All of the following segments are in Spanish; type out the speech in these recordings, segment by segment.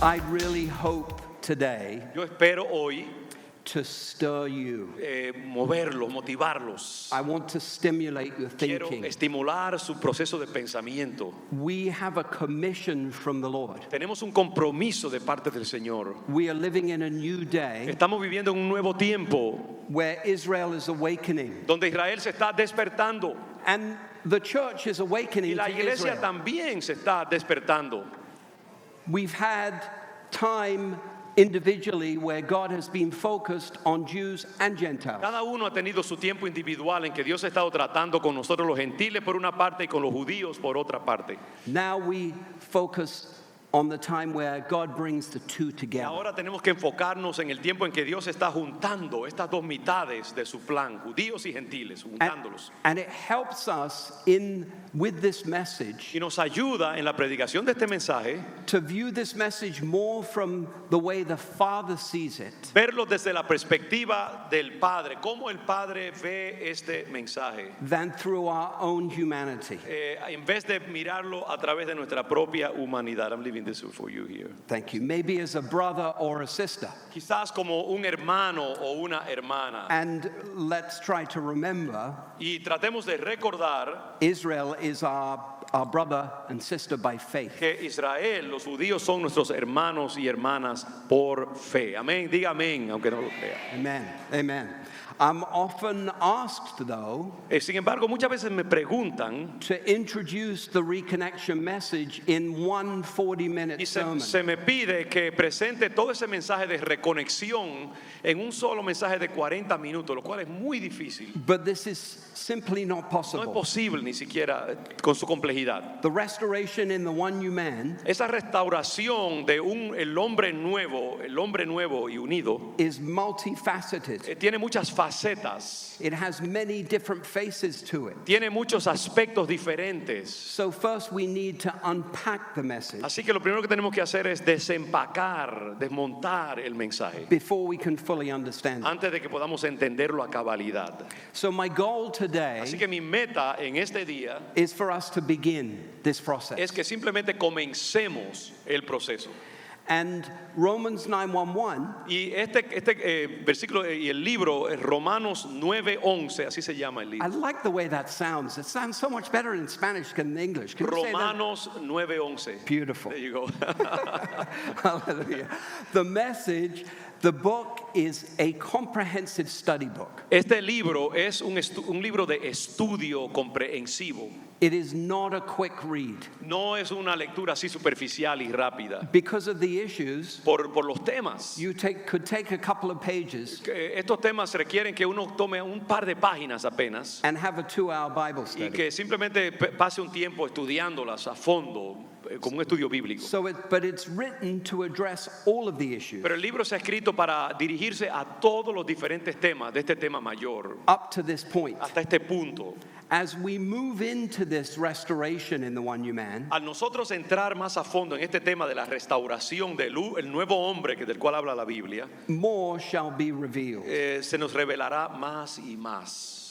I really hope today Yo espero hoy to stir you. moverlos, motivarlos. I want to stimulate your Quiero thinking. estimular su proceso de pensamiento. We have a commission from the Lord. Tenemos un compromiso de parte del Señor. We are living in a new day Estamos viviendo en un nuevo tiempo where Israel is awakening. donde Israel se está despertando And the church is y awakening la to iglesia Israel. también se está despertando. We've had time individually where God has been focused on Jews and Gentiles. Cada uno ha tenido su tiempo individual en que Dios ha estado tratando con nosotros los gentiles por una parte y con los judíos por otra parte. Now we focus on the time where God brings the two Y together. ahora tenemos que enfocarnos en el tiempo en que Dios está juntando estas dos mitades de su plan, judíos y gentiles, juntándolos. And it helps us with this message Y nos ayuda en la predicación de este mensaje to view this message more from the way the Father sees it verlo desde la perspectiva del Padre, cómo el Padre ve este mensaje, than through our own humanity. en vez de mirarlo a través de nuestra propia humanidad. I'm leaving this for you here. Thank you. Maybe as a brother or a sister. Quizás como un hermano o una hermana. And let's try to remember Y tratemos de recordar Israel is our brother and sister by faith. que Israel, los judíos son nuestros hermanos y hermanas por fe. Amén, diga amén, aunque no lo crea. Amen. Amen. I'm often asked, though, Sin embargo, muchas veces me preguntan to introduce the reconnection message in one 40-minute y sermon. se me pide que presente todo ese mensaje de reconexión en un solo mensaje de 40 minutos, lo cual es muy difícil. But this is simply not No es possible. posible ni siquiera con su complejidad. The restoration in the one new man Esa restauración de el hombre nuevo y unido, is multifaceted. tiene muchas facetas, It has many different faces to it. tiene muchos aspectos diferentes. So first we need to unpack the message Así que lo primero que tenemos que hacer es desempacar, desmontar el mensaje before we can fully understand it. antes de que podamos entenderlo a cabalidad. So my goal Así today que mi meta en este día is for us to begin this process. es que simplemente comencemos el proceso. And Romans 9:11 Y este versículo y el libro Romanos 9:11, así se llama el I libro. like the way that sounds. It sounds so much better in Spanish than in English. Can you say that? Romanos 9:11. Beautiful. There you go. Hallelujah. The message, the book is a comprehensive study book. Este libro es un libro de estudio comprensivo. It is not a quick read. No es una lectura así superficial y rápida. Because of the issues, Por los temas. you could take a couple of pages Estos temas requieren que uno tome un par de páginas apenas and have a 2-hour Bible y study. que simplemente pase un tiempo estudiándolas a fondo, como un estudio bíblico. But it's written to address all of the issues Pero el libro se ha escrito para dirigirse a todos los diferentes temas de este tema mayor, up to this point. hasta este punto. As we move into this restoration in the one new man, Al nosotros entrar más a fondo en este tema de la restauración del nuevo hombre del cual habla la Biblia, more shall be revealed. se nos revelará más y más.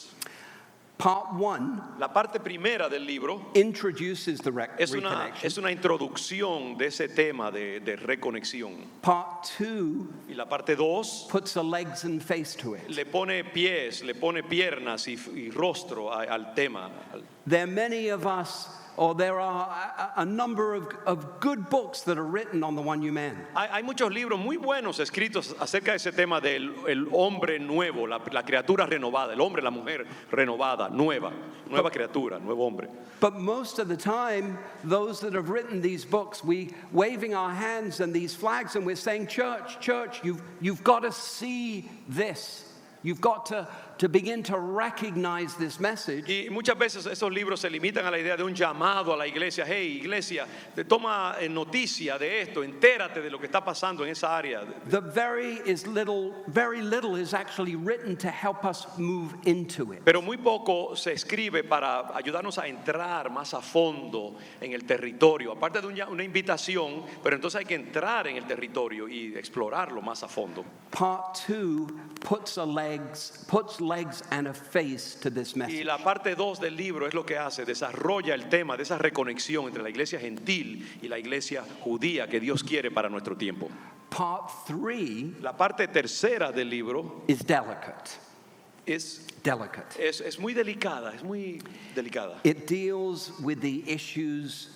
Part 1 La parte primera del libro introduces the es reconnection. una introducción de ese tema de reconexión. Part 2 Y la parte 2 puts a legs and face to it. le pone pies, le pone piernas y rostro al tema. There are many of us, or there are a number of good books that are written on the one new man. Hay muchos libros muy buenos escritos acerca de ese tema del el hombre nuevo, la criatura renovada, el hombre, la mujer renovada, nueva criatura, nuevo hombre. But most of the time, those that have written these books, we waving our hands and these flags, and we're saying, church, you've got to see this. You've got to begin to recognize this message. Y muchas veces esos libros se limitan a la idea de un llamado a la iglesia. Hey, iglesia, toma noticia de esto, entérate de lo que está pasando en esa área. Very little is actually written to help us move into it. Pero muy poco se escribe para ayudarnos a entrar más a fondo en el territorio. Aparte de una invitación, pero entonces hay que entrar en el territorio y explorarlo más a fondo. Part 2 puts legs and a face to this Y message. la parte 2 del libro es lo que hace, desarrolla el tema de esa reconexión entre la iglesia gentil y la iglesia judía que Dios quiere para nuestro tiempo. Part 3 La parte tercera del libro is delicate. es Delicate. muy delicada, es muy delicada. It deals with the issues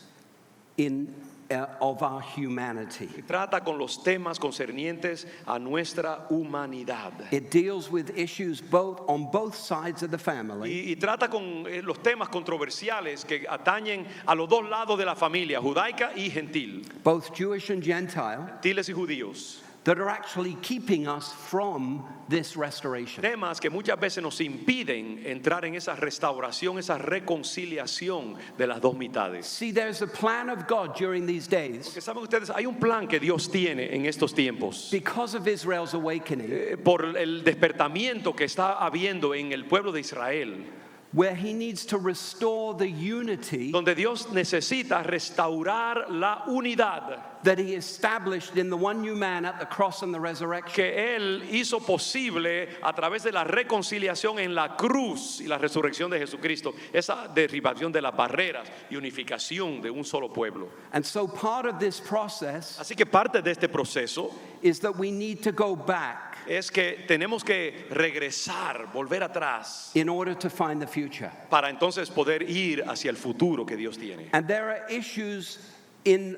of our humanity. Trata con los temas concernientes a nuestra humanidad. It deals with issues on both sides of the family. Y trata con los temas controversiales que atañen a los dos lados de la familia, judaica y gentil, Both Jewish and Gentile, gentiles y judíos. that are actually keeping us from this restoration. Temas que muchas veces nos impiden entrar en esa restauración, esa reconciliación de las dos mitades. See, there's a plan of God during these days Porque saben ustedes, hay un plan que Dios tiene en estos tiempos. because of Israel's awakening, Por el despertamiento que está habiendo en el pueblo de Israel, where He needs to restore the unity donde Dios necesita restaurar la unidad that He established in the one new man at the cross and the resurrection. que Él hizo posible a través de la reconciliación en la cruz y la resurrección de Jesucristo, esa derribación de las barreras y unificación de un solo pueblo. And so part of this process Así que parte de este proceso is that we need to go back es que tenemos que regresar, volver atrás, in order to find the future. para entonces poder ir hacia el futuro que Dios tiene. And there are issues in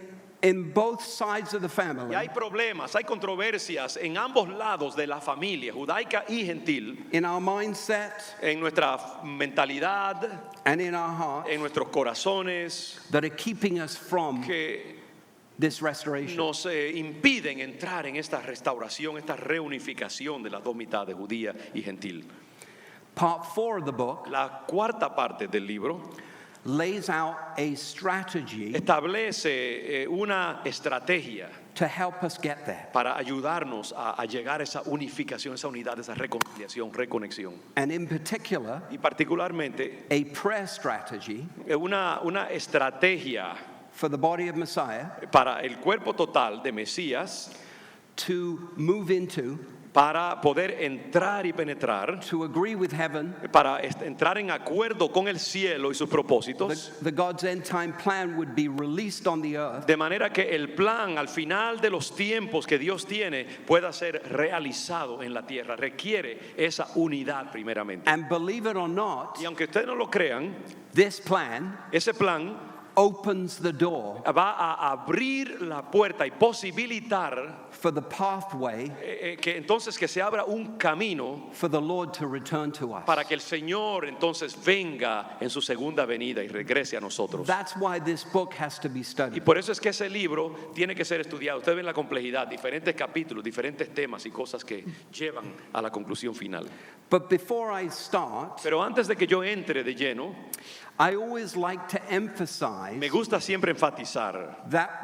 both sides of the Y family, hay problemas, hay controversias en ambos lados de la familia, judaica y gentil, in our mindset en nuestra mentalidad, and in our heart, en nuestros corazones, that are keeping us from que this restoration. nos impiden entrar en esta restauración, esta reunificación de las dos mitades, judía y gentil. Part 4 of the book La cuarta parte del libro lays out a strategy establece una estrategia to help us get there. para ayudarnos a llegar a esa unificación, esa unidad, esa reconciliación, reconexión. And in particular, Y particularmente a prayer strategy una estrategia for the body of Messiah para el cuerpo total de Mesías, to move into, para poder entrar y penetrar, to agree with heaven, para entrar en acuerdo con el cielo y sus propósitos, the God's end time plan would be released on the earth, de manera que el plan al final de los tiempos que Dios tiene pueda ser realizado en la tierra. Requiere esa unidad primeramente. and believe it or not, Y aunque ustedes no lo crean, this plan ese plan opens the door va a abrir la puerta y posibilitar for the pathway que entonces que se abra un camino for the Lord to return to us. para que el Señor entonces venga en su segunda venida y regrese a nosotros. That's why this book has to be Y studied. por eso es que ese libro tiene que ser estudiado. Ustedes ven la complejidad, diferentes capítulos, diferentes temas y cosas que llevan a la conclusión final. But before I start, Pero antes de que yo entre de lleno, I always like to emphasize me gusta siempre enfatizar that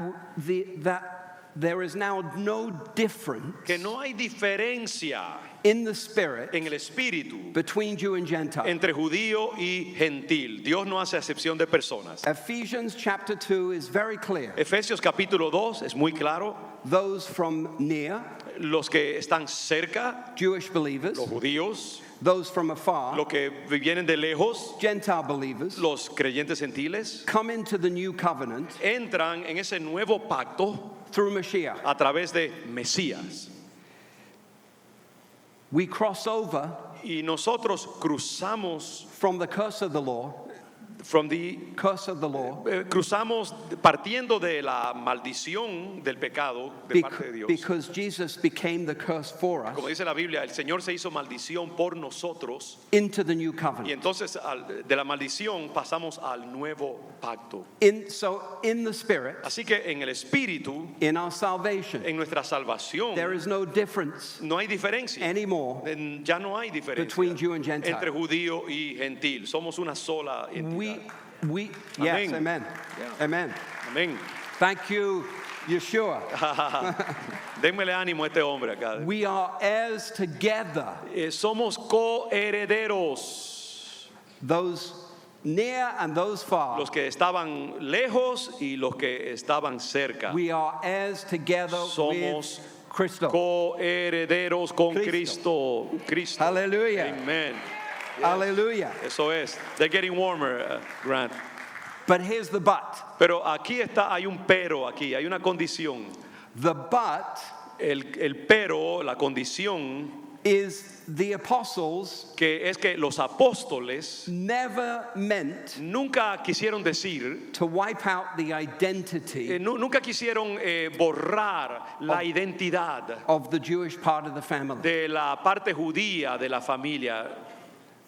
there is now no difference que no hay diferencia in the spirit en el espíritu between Jew and Gentile. entre judío y gentil. Dios no hace acepción de personas. Ephesians chapter 2 is very clear. Efesios capítulo 2 es muy claro. Those from near, Los que están cerca, Jewish believers, los judíos, those from afar, los que vienen de lejos, Gentile believers, los creyentes gentiles, come into the new covenant entran en ese nuevo pacto through Mashiach. a través de Mesías. We cross over Y nosotros cruzamos from the curse of the law, cruzamos partiendo de la maldición del pecado de parte de Dios. because Jesus became the curse for us, Como dice la Biblia, el Señor se hizo maldición por nosotros into the new y covenant. entonces de la maldición pasamos al nuevo pacto. So in the spirit, Así que en el espíritu, in our salvation, en nuestra salvación, there is no difference no hay diferencia. anymore Ya no hay diferencia between Jew and Gentile. entre judío y gentil. Somos una sola entidad. Yes, Amén. amen. Yeah. Amen. Amén. Thank you, Yeshua. Démele ánimo a este hombre acá. We are heirs together, Somos coherederos. those near and those far. Los que estaban lejos y los que estaban cerca. We are heirs together Somos with Cristo. coherederos con Cristo. Cristo. Hallelujah. Amen. Hallelujah. Eso es. They're getting warmer, Grant. But here's the but. Pero aquí está, hay un pero aquí, hay una condición. The but El pero, la condición, is the apostles que es que los apóstoles never meant nunca quisieron decir, to wipe out the identity nunca quisieron borrar la identidad of the Jewish part of the family. de la parte judía de la familia.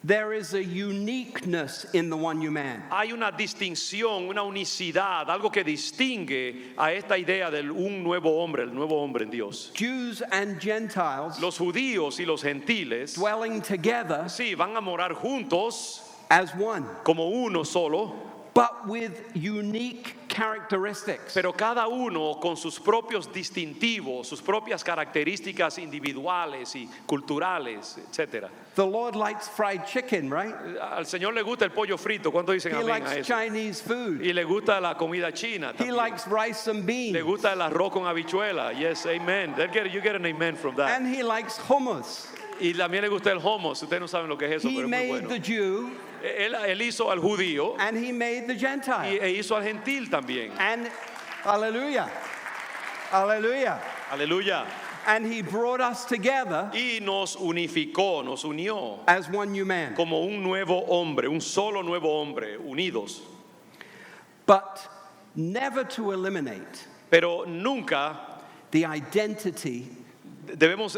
There is a uniqueness in the one you man. Hay una distinción, una unicidad, algo que distingue a esta idea del un nuevo hombre, el nuevo hombre en Dios. Jews and Gentiles Los judíos y los gentiles, dwelling together sí, van a morar juntos as one, como uno solo, but with unique characteristics. pero cada uno con sus propios distintivos, sus propias características individuales y culturales, etcétera. The Lord likes fried chicken, right? Al Señor le gusta el pollo frito, ¿cuánto dicen He amén a likes eso? Chinese food. Y le gusta la comida china He también. likes rice and Le beans. gusta el arroz con habichuela. Yes, amen. You get an amen from that. And he likes hummus. Y también le gusta el hummus. Ustedes no saben lo que es eso, He pero es muy made bueno. the Jew Él hizo al judío and he made the Gentile. e hizo al gentil también. And hallelujah. Hallelujah. Aleluya. And he brought us together Y nos unificó, nos unió as one new man. como un nuevo hombre, un solo nuevo hombre, unidos. But never to eliminate Pero nunca the identity debemos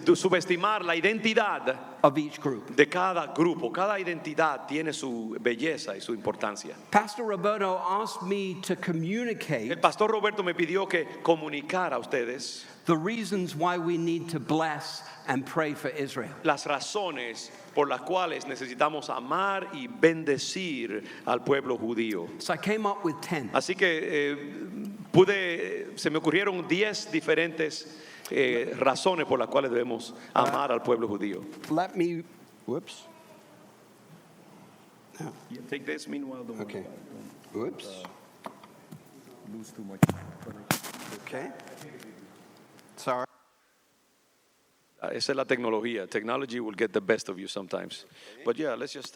subestimar la identidad of each group. de cada grupo. Cada identidad tiene su belleza y su importancia. Pastor Roberto asked me to El communicate pastor Roberto me pidió que comunicara a ustedes the reasons why we need to bless and pray for Israel. las razones por las cuales necesitamos amar y bendecir al pueblo judío. So I came up with 10. Así que se me ocurrieron 10 diferentes razones por las cuales debemos amar al pueblo judío. Let me, whoops. Take this meanwhile. Okay. Whoops. Lose too much. Okay. Sorry. Esa es la tecnología. Technology will get the best of you sometimes. But yeah, let's just,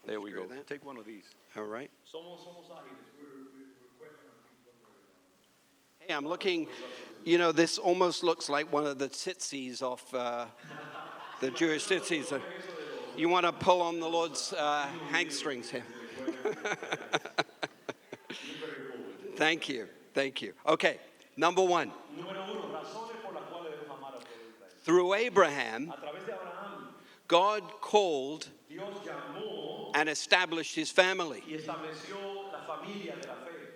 there we go. Take one of these. All right. Hey, I'm looking, you know, this almost looks like one of the tzitzis off the Jewish tzitzis. You want to pull on the Lord's hamstrings here. Thank you. Thank you. Okay, number one. Through Abraham, God called and established his family.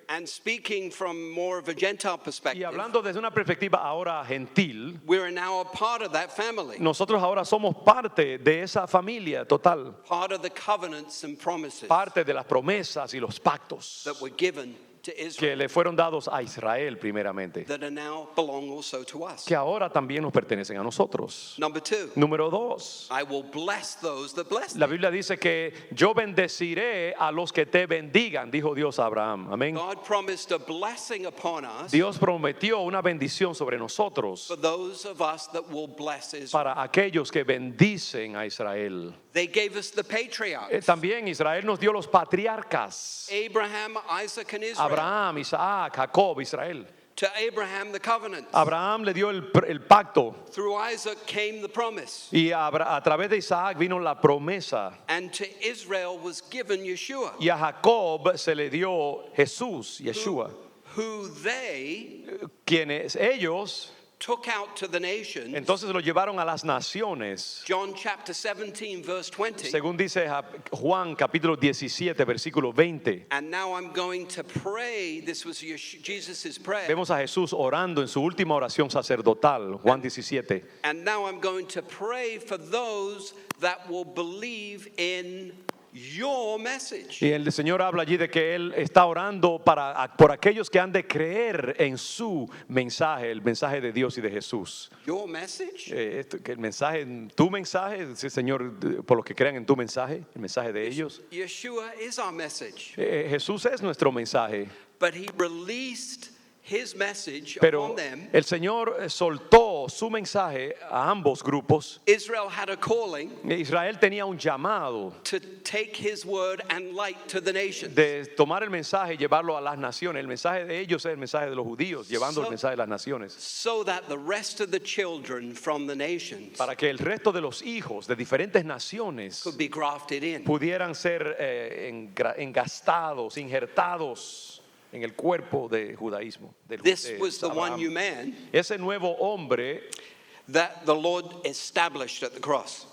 And speaking from more of a Gentile Y perspective, hablando desde una perspectiva ahora gentil, we're now a part of that family, nosotros ahora somos parte de esa familia total, part of the covenants and promises parte de las promesas y los pactos that were given to que Israel le fueron dados a Israel primeramente, that are now belong also to us. que ahora también nos pertenecen a nosotros. Number two, Número 2, I will bless those that bless la thee. Biblia dice que yo bendeciré a los que te bendigan, dijo Dios a Abraham. Amén. God promised a blessing upon us Dios prometió una bendición sobre nosotros for those of us that will bless Israel. para aquellos que bendicen a Israel. They gave us the patriarchs, También Israel nos dio los patriarcas. Abraham, Isaac, and Israel. Abraham, Isaac, Jacob, Israel. To Abraham, the covenant. Abraham le dio el pacto Through Isaac came the promise. y a través de Isaac vino la promesa. And to Israel was given Yeshua, Y a Jacob se le dio Jesús, Yeshua, who they quienes ellos took out to the nations. entonces lo llevaron a las naciones. John chapter 17, verse 20. Según dice Juan capítulo 17, versículo 20. And now I'm going to pray. This was Jesus' prayer. Vemos a Jesús orando en su última oración sacerdotal, Juan 17. And now I'm going to pray for those that will believe in your message. Y el Señor habla allí de que Él está orando por aquellos que han de creer en su mensaje, el mensaje de Dios y de Jesús. Your message? Que el mensaje, tu mensaje, sí, Señor, por los que crean en tu mensaje, el mensaje de ellos. Yeshua is our message. Jesús es nuestro mensaje. But he released his message Pero upon them. el Señor soltó su mensaje a ambos grupos. Israel had a calling Israel tenía un llamado to take his word and light to the nations. de tomar el mensaje y llevarlo a las naciones. El mensaje de ellos es el mensaje de los judíos, llevando el mensaje de las naciones. So that the rest of the children from the nations Para que el resto de los hijos de diferentes naciones could be grafted in. pudieran ser engastados, injertados en el cuerpo de judaísmo. This was the one new man Ese nuevo hombre that the Lord established at the cross.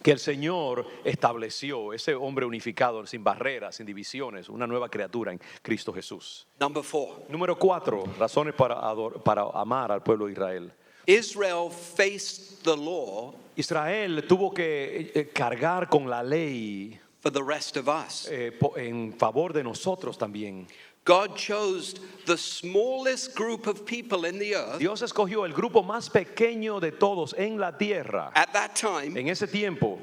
que el Señor estableció, ese hombre unificado, sin barreras, sin divisiones, una nueva criatura en Cristo Jesús. Number 4. Número 4, razones para amar al pueblo de Israel. Israel faced the law Israel tuvo que cargar con la ley for the rest of us. en favor de nosotros también. God chose the smallest group of people in the earth Dios escogió el grupo más pequeño de todos en la tierra at that time en ese tiempo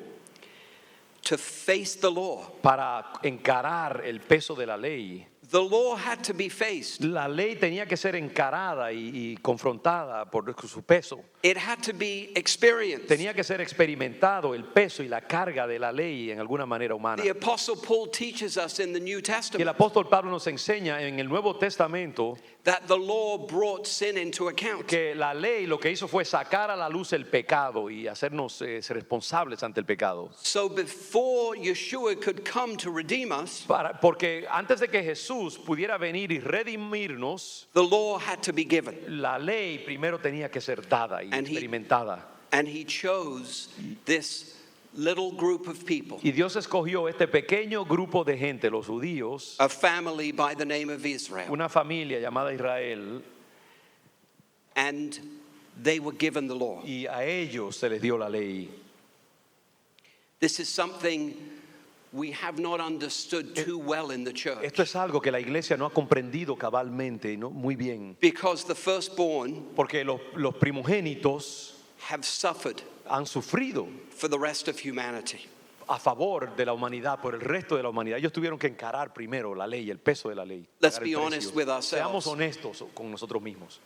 to face the law. para encarar el peso de la ley. The law had to be faced. La ley tenía que ser encarada y confrontada por su peso. It had to be experienced. Tenía que ser experimentado el peso y la carga de la ley en alguna manera humana. The Apostle Paul teaches us in the New Y el Testament apóstol Pablo nos enseña en el Nuevo Testamento that the law brought sin into account. que la ley lo que hizo fue sacar a la luz el pecado y hacernos responsables ante el pecado. So before Yeshua could come to redeem us, Porque antes de que Jesús pudiera venir y redimirnos, the law had to be given. la ley primero tenía que ser dada y And he- experimentada. And he chose this little group of people, Y Dios escogió este pequeño grupo de gente, los judíos, a family by the name of Israel, una familia llamada Israel, and they were given the law. y a ellos se les dio la ley. This is something we have not understood too well in the church, Esto es algo que la iglesia no ha comprendido cabalmente, ¿no? Muy bien. because the firstborn Porque los primogénitos have suffered han sufrido for the rest of humanity. a favor de la humanidad, por el resto de la humanidad. Ellos tuvieron que encarar primero la ley, el peso de la ley. Let's pagar el be precio. honest with ourselves. Seamos honestos con nosotros mismos.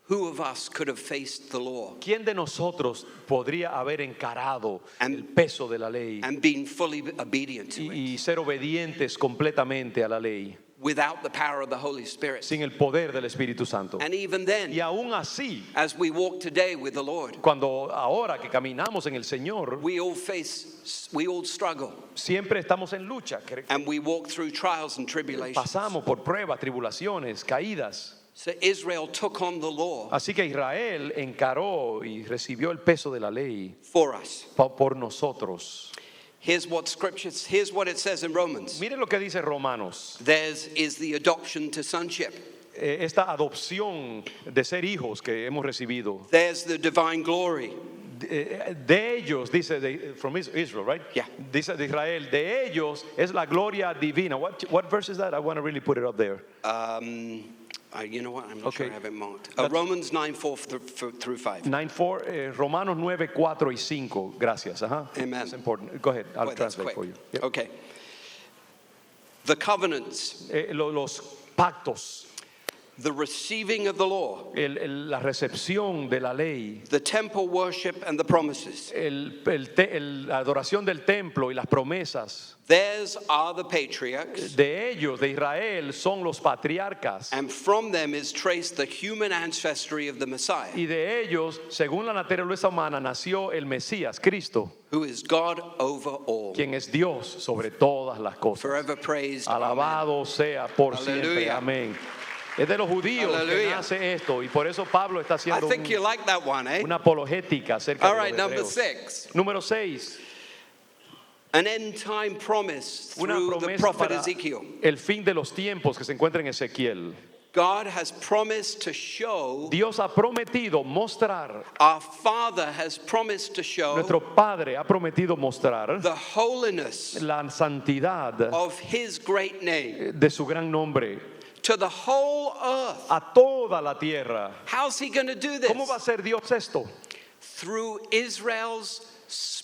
Who of us could have faced the law ¿Quién de nosotros podría haber encarado And- el peso de la ley and been fully obedient to it y ser obedientes completamente a la ley without the power of the Holy Spirit? sin el poder del Espíritu Santo? And even then, Y aún así, as we walk today with the Lord, cuando ahora que caminamos en el Señor, we all struggle, siempre estamos en lucha. and we walk through trials and tribulations. Pasamos por pruebas, tribulaciones, caídas. So Israel took on the law Así que Israel encaró y recibió el peso de la ley for us. por nosotros. Here's what it says in Romans. Mire lo que dice Romanos. Theirs is the adoption to sonship. Esta adopción de ser hijos que hemos recibido. There's the divine glory. De ellos, dice, from Israel, right? Yeah. Dice de Israel, de ellos es la gloria divina. What verse is that? I want to really put it up there. You know what? I'm not Okay. sure I have it marked. That's- Romans 9:4 through 5. 9:4, Romanos 9, 4 y 5. Gracias. Ajá. Amen. That's important. Go ahead. I'll Boy, that's translate quick. for you. Yep. Okay. The covenants, Los pactos, the receiving of the law, la recepción de la ley, the temple worship, and the promises. la adoración del templo y las promesas Theirs are the patriarchs, de ellos, de Israel, son los patriarcas. and from them is traced the human ancestry of the Messiah, Y de ellos, según la naturaleza humana, nació el Mesías, Cristo, who is God over all, quien es Dios sobre todas las cosas. forever praised. Amen. Alabado sea por siempre. Aleluya. Amén. Es de los judíos que Aleluya. nace esto, y por eso Pablo está I haciendo think you like that one, eh? una apologética acerca All de right, los number hebreos. 6. Número 6. An end time promise Una through the promesa prophet para Ezekiel. el fin de los tiempos que se encuentra en Ezequiel. God has promised to show, Dios ha prometido mostrar, our Father has promised to show nuestro Padre ha prometido mostrar the holiness la santidad of His great name de su gran nombre to the whole earth. a toda la tierra. How's He going to do this? ¿Cómo va a ser Dios esto? Through Israel's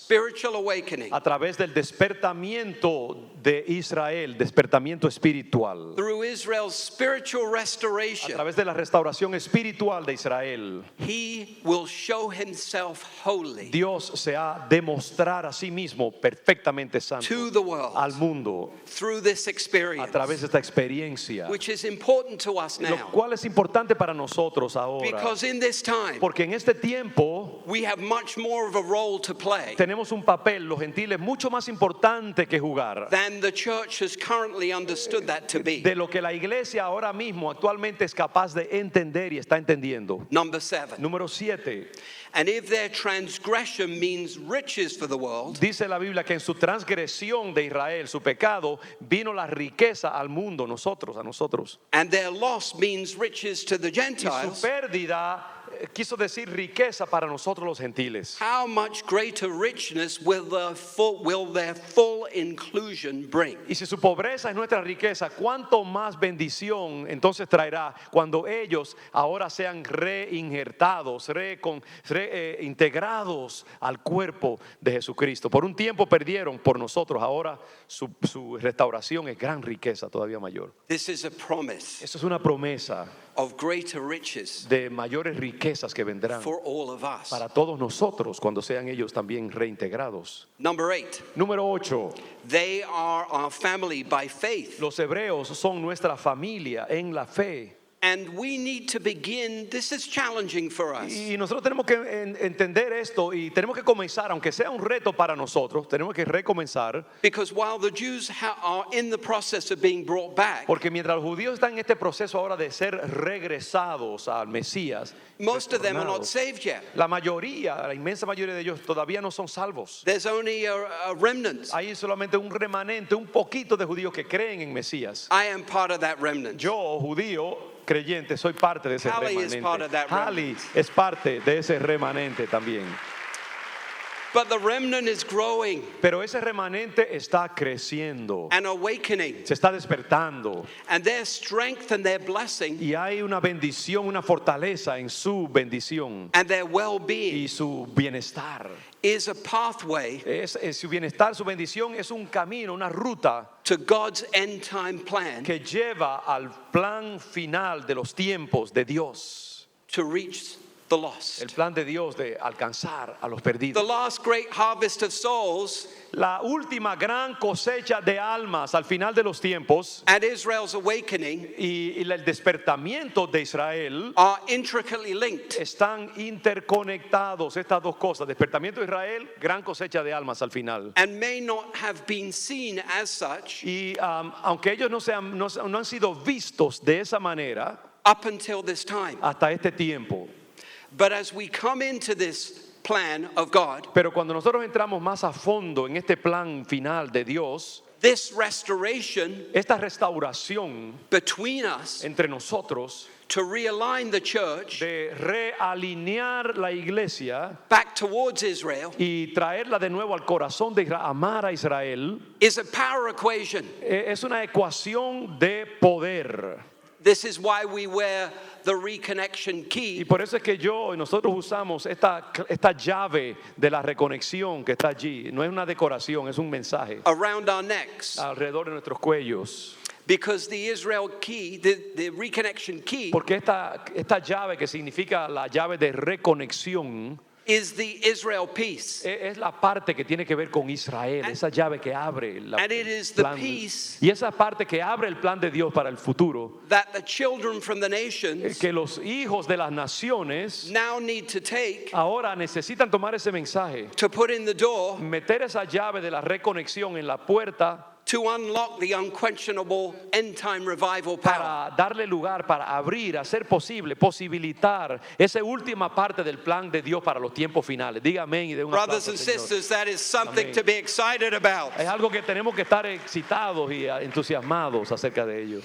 spiritual awakening, a través del despertamiento de Israel, despertamiento espiritual, through Israel's spiritual a restoration, través de la restauración espiritual de Israel, he will show himself holy Dios se ha de mostrar a sí mismo perfectamente santo to the world al mundo through this a experience, través de esta experiencia, which is important to us lo now. cual es importante para nosotros ahora, Because in this time, porque en este tiempo we have much more of a role to play tenemos un papel, los gentiles, mucho más importante que jugar than the church has currently understood that to be. de lo que la iglesia ahora mismo actualmente es capaz de entender y está entendiendo. Number 7. Número 7. And if their transgression means riches for the world, Dice la Biblia que en su transgresión de Israel, su pecado, vino la riqueza al mundo, a nosotros. and their loss means riches to the Y su Gentiles, pérdida quiso decir riqueza para nosotros los gentiles. how much greater richness will their full inclusion bring? Y si su pobreza es nuestra riqueza, ¿cuánto más bendición entonces traerá cuando ellos ahora sean reinjertados, integrados al cuerpo de Jesucristo? Por un tiempo perdieron por nosotros, ahora su restauración es gran riqueza, todavía mayor. This is a promise Eso es una promesa of greater riches de mayores riquezas que vendrán for all of us. para todos nosotros cuando sean ellos también reintegrados. Number 8, Número 8. they are our family by faith. Los hebreos son nuestra familia en la fe. And we need to begin, this is challenging for us. Y nosotros tenemos que entender esto y tenemos que comenzar, aunque sea un reto para nosotros, tenemos que recomenzar, Because while the Jews are in the process of being brought back, porque mientras los judíos están en este proceso ahora de ser regresados al Mesías, most of them are not retornados, saved yet. la mayoría, la inmensa mayoría de ellos todavía no son salvos. There's only a remnant. Hay solamente un remanente, un poquito de judíos que creen en Mesías. I am part of that remnant. Yo, judío creyente, soy parte de ese Hallie is part of remanente. that Hallie es parte de ese remanente también. But the remnant is growing Pero ese remanente está creciendo, and awakening, se está despertando and their strength and their blessing y hay una bendición, una fortaleza en su bendición and their well-being y su bienestar. is a pathway Es su bienestar, su bendición es un camino, una ruta to God's end time plan que lleva al plan final de los tiempos de Dios. to reach the lost. El plan de Dios de alcanzar a los The perdidos. last great harvest of souls La última gran cosecha de almas al final de los tiempos and Israel's awakening y el despertamiento de Israel are intricately linked. están interconectados, estas dos cosas, despertamiento de Israel, gran cosecha de almas al final. And may not have been seen as such Y aunque ellos no han sido vistos de esa manera up until this time. hasta este tiempo, But as we come into this plan of God, pero cuando nosotros entramos más a fondo en este plan final de Dios, this restoration esta restauración between us entre nosotros to realign the church de realinear la iglesia back towards Israel y traerla de nuevo al corazón de Israel, amar a Israel, is a power equation. es una ecuación de poder. This is why we wear the reconnection Y key por eso es que nosotros usamos esta llave de la reconexión que está allí. No es una decoración, es un mensaje around our necks. alrededor de nuestros cuellos. Because the Israel key, the reconnection key, Porque esta llave que significa la llave de reconexión is the Israel peace. es la parte que tiene que ver con Israel, esa llave que abre And it is the peace y esa parte que abre el plan de Dios para el futuro, that the children from the nations que los hijos de las naciones now need to take ahora necesitan tomar ese mensaje, to put in the door meter esa llave de la reconexión en la puerta to unlock the unquestionable end time revival power. para darle lugar, para abrir, hacer posibilitar esa última parte del plan de Dios para los tiempos finales. Diga amén y de un Brothers aplauso, and Señor. sisters, that is something Amén. to be excited about. Es algo que tenemos que estar excitados y entusiasmados acerca de ello.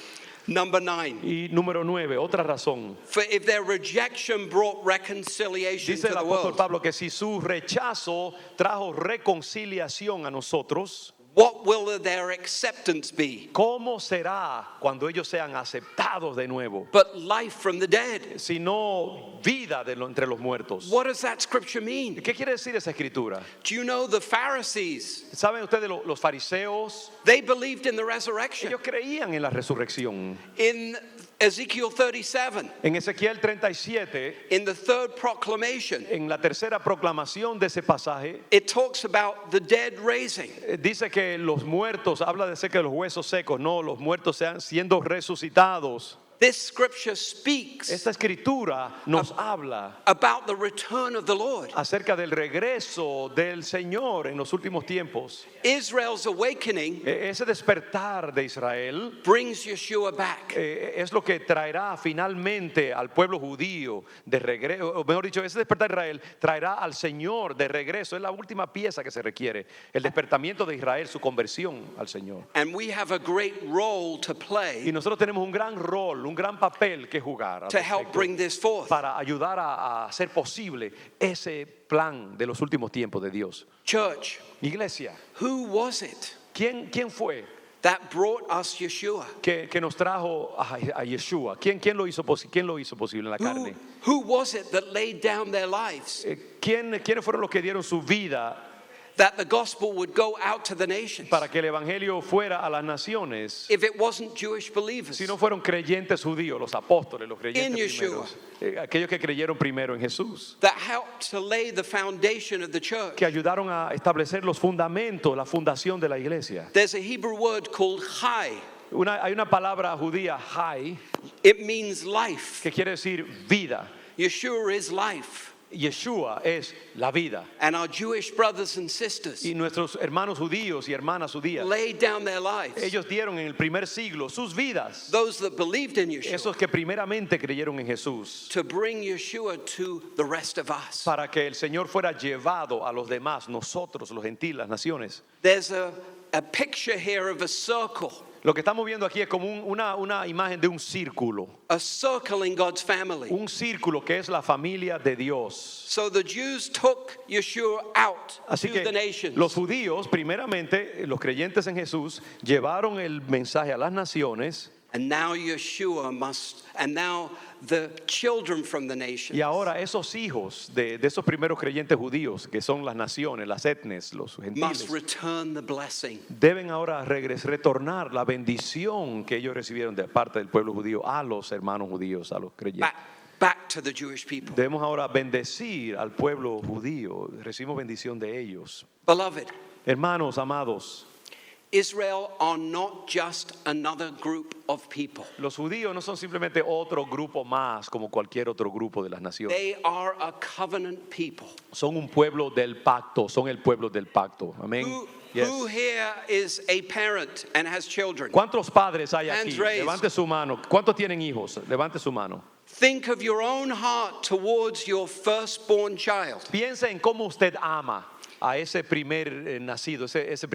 Number 9. Y número 9, otra razón. For if their rejection brought reconciliation Dice to el the apóstol world, Pablo que si su rechazo trajo reconciliación a nosotros, What will their acceptance be? ¿Cómo será cuando ellos sean aceptados de nuevo? But life from the dead. Sino vida entre los muertos. What does that scripture mean? ¿Qué quiere decir esa escritura? Do you know the Pharisees? ¿Saben ustedes los fariseos? They believed in the resurrection. Ellos creían en la resurrección. In Ezekiel 37, En Ezequiel 37, in the third proclamation, en la tercera proclamación de ese pasaje, it talks about the dead raising. dice que los muertos, habla de cerca de los huesos secos, no, los muertos sean siendo resucitados. This scripture speaks Esta escritura nos habla about the return of the Lord. acerca del regreso del Señor en los últimos tiempos. Israel's awakening Ese despertar de Israel brings Yeshua back. es lo que traerá finalmente al pueblo judío de regreso, o mejor dicho, ese despertar de Israel traerá al Señor de regreso. Es la última pieza que se requiere, el despertamiento de Israel, su conversión al Señor. And we have a great role to Y play nosotros tenemos un gran rol, un gran papel que jugar al to help respecto, bring this forth. para ayudar a hacer posible ese plan de los últimos tiempos de Dios. Church, Iglesia, who was it ¿quién fue that brought us Yeshua? que nos trajo a Yeshua? ¿Quién lo hizo posible en la carne? Who was it that laid down their lives ¿Quiénes fueron los que dieron su vida that the gospel would go out to the nations? para que el evangelio fuera a las naciones? If it wasn't Jewish believers, Si no fueron creyentes judíos, los apóstoles, los creyentes In Yeshua. primeros, aquellos que creyeron primero en Jesús, that helped to lay the foundation of the church. que ayudaron a establecer los fundamentos, la fundación de la iglesia. There's a Hebrew word called chai. Hay una palabra judía, hay, It means life. que quiere decir vida. Yeshua is life. Yeshua es la vida. And our Jewish brothers and sisters Y nuestros hermanos judíos y hermanas judías, laid down their lives. ellos dieron en el primer siglo sus vidas. Those that believed in Yeshua, Esos que primeramente creyeron en Jesús, to bring Yeshua to the rest of us. para que el Señor fuera llevado a los demás, nosotros, los gentiles, las naciones. There's a picture here of a circle. Lo que estamos viendo aquí es como una imagen de un círculo. A circle in God's family. Un círculo que es la familia de Dios. So the Jews took Yeshua out Así to que the nations. los judíos, primeramente, los creyentes en Jesús, llevaron el mensaje a las naciones. And now Yeshua must, and now the children from the nations Y ahora esos hijos de esos primeros creyentes judíos, que son las naciones, las etnias, los must gentiles, return the blessing. deben ahora retornar la bendición que ellos recibieron de parte del pueblo judío a los hermanos judíos, a los creyentes. Back to the Jewish people. Debemos ahora bendecir al pueblo judío, recibimos bendición de ellos. Beloved, Hermanos amados, Israel are not just another group of people. los judíos no son simplemente otro grupo más como cualquier otro grupo de las naciones. They are a covenant people. Son un pueblo del pacto, son el pueblo del pacto. Amén. Yes. Who here is a parent and has children? ¿Cuántos padres hay aquí? Hands raised. Levante su mano. ¿Cuántos tienen hijos? Levante su mano. Think of your own heart towards your firstborn child. Piensa en cómo usted ama a ese primer nacido, ese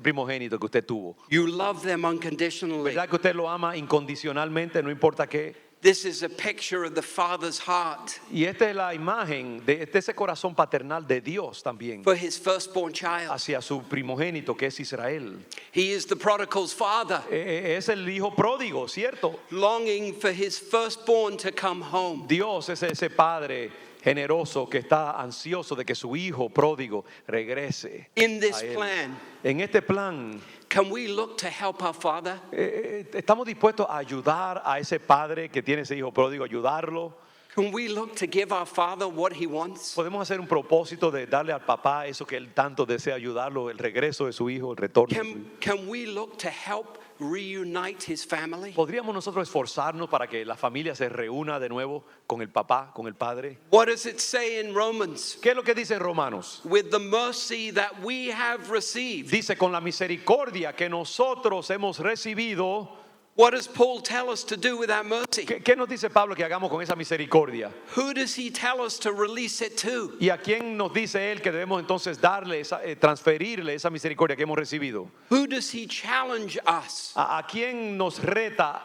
primogénito que usted tuvo. You love them unconditionally. ¿Verdad que usted lo ama incondicionalmente, no importa qué? This is a picture of the Father's heart Y esta es la imagen de ese corazón paternal de Dios también for his firstborn child. hacia su primogénito que es Israel. He is the prodigal's father, Es el hijo pródigo, ¿cierto? longing for his firstborn to come home. Dios es ese padre generoso que está ansioso de que su hijo pródigo regrese In this a él. plan, En este plan, can we look to help our Father? estamos dispuestos a ayudar a ese padre que tiene ese hijo pródigo, ayudarlo. Can we look to give our Father what he wants? Podemos hacer un propósito de darle al papá eso que él tanto desea ayudarlo, el regreso de su hijo, el retorno de su hijo. Can we look to help reunite his family? ¿Podríamos nosotros esforzarnos para que la familia se reúna de nuevo con el papá, con el padre? What does it say in Romans? ¿Qué es lo que dice en Romanos? With the mercy that we have received. Dice, con la misericordia que nosotros hemos recibido. What does Paul tell us to do with that mercy? ¿Qué nos dice Pablo que hagamos con esa misericordia? Who does he tell us to release it to? ¿Y a quién nos dice él que debemos entonces darle, transferirle esa misericordia que hemos recibido? Who does he challenge us ¿A quién nos reta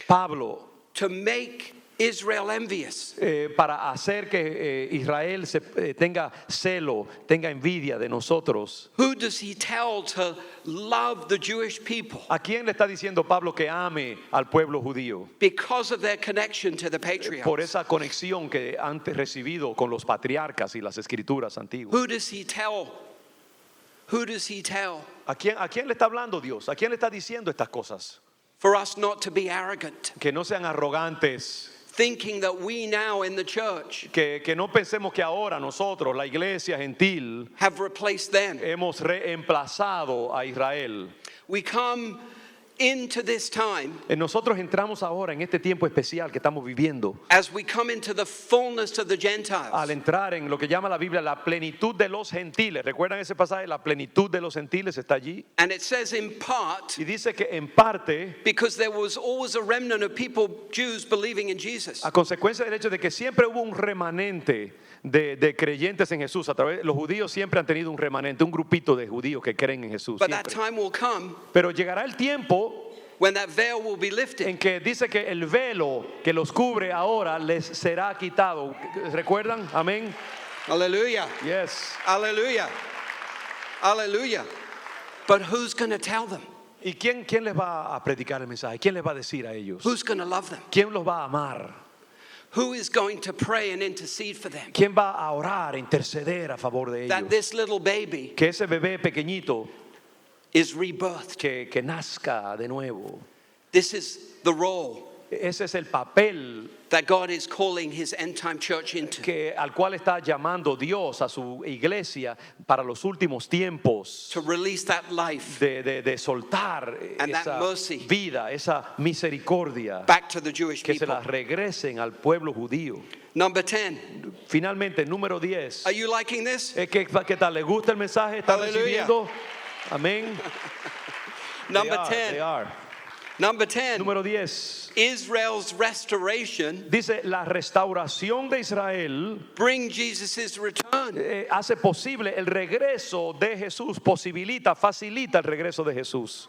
Pablo to make Israel envious? para hacer que Israel tenga celo, tenga envidia de nosotros. Who does he tell to love the Jewish people ¿A quién le está diciendo Pablo que ame al pueblo judío? because of their connection to the Por patriarchs? esa conexión que han recibido con los patriarcas y las escrituras antiguas. Who does he tell? Who does he tell? ¿A quién le está hablando Dios? ¿A quién le está diciendo estas cosas? For us not to be arrogant, Que no sean arrogantes, thinking that we now in the church que no pensemos que ahora nosotros, la iglesia gentil, have replaced them. hemos reemplazado a Israel. We come into this time Nosotros entramos ahora en este tiempo especial que estamos viviendo, as we come into the fullness of the al Gentiles. entrar en lo que llama la Biblia la plenitud de los gentiles. ¿Recuerdan ese pasaje? La plenitud de los gentiles está allí. And it says in part, Y dice que en parte, because there was always a remnant of people, Jews, believing in Jesus. a consecuencia del hecho de que siempre hubo un remanente de creyentes en Jesús, los judíos siempre han tenido un remanente, un grupito de judíos que creen en Jesús. But that Siempre. time will come Pero llegará el tiempo when that veil will be lifted. en que dice que el velo que los cubre ahora les será quitado. ¿Recuerdan? Amén. Hallelujah. Yes. Hallelujah. Hallelujah. But who's going to tell them? ¿Y quién les va a predicar el mensaje? ¿Quién les va a decir a ellos? Who's going to love them? ¿Quién los va a amar? Who is going to pray and intercede for them? ¿Quién va a orar, a interceder a favor de That ellos? this little baby Que ese bebé pequeñito is rebirthed. que nazca de nuevo. This is the role Ese es el papel that God is calling his end time church into. al cual está llamando Dios a su iglesia para los últimos tiempos. To release that life De soltar And that esa mercy vida, esa misericordia, back to the Jewish que se people. la regresen al pueblo judío. Number 10. Finalmente, número 10. Are you liking this? ¿Qué tal? ¿Le gusta el mensaje? ¿Está Hallelujah. recibiendo? Amén. Number They 10. are. Number 10. Número 10. Israel's restoration Dice, la restauración de Israel bring Jesus' return. hace posible el regreso de Jesús, facilita el regreso de Jesús.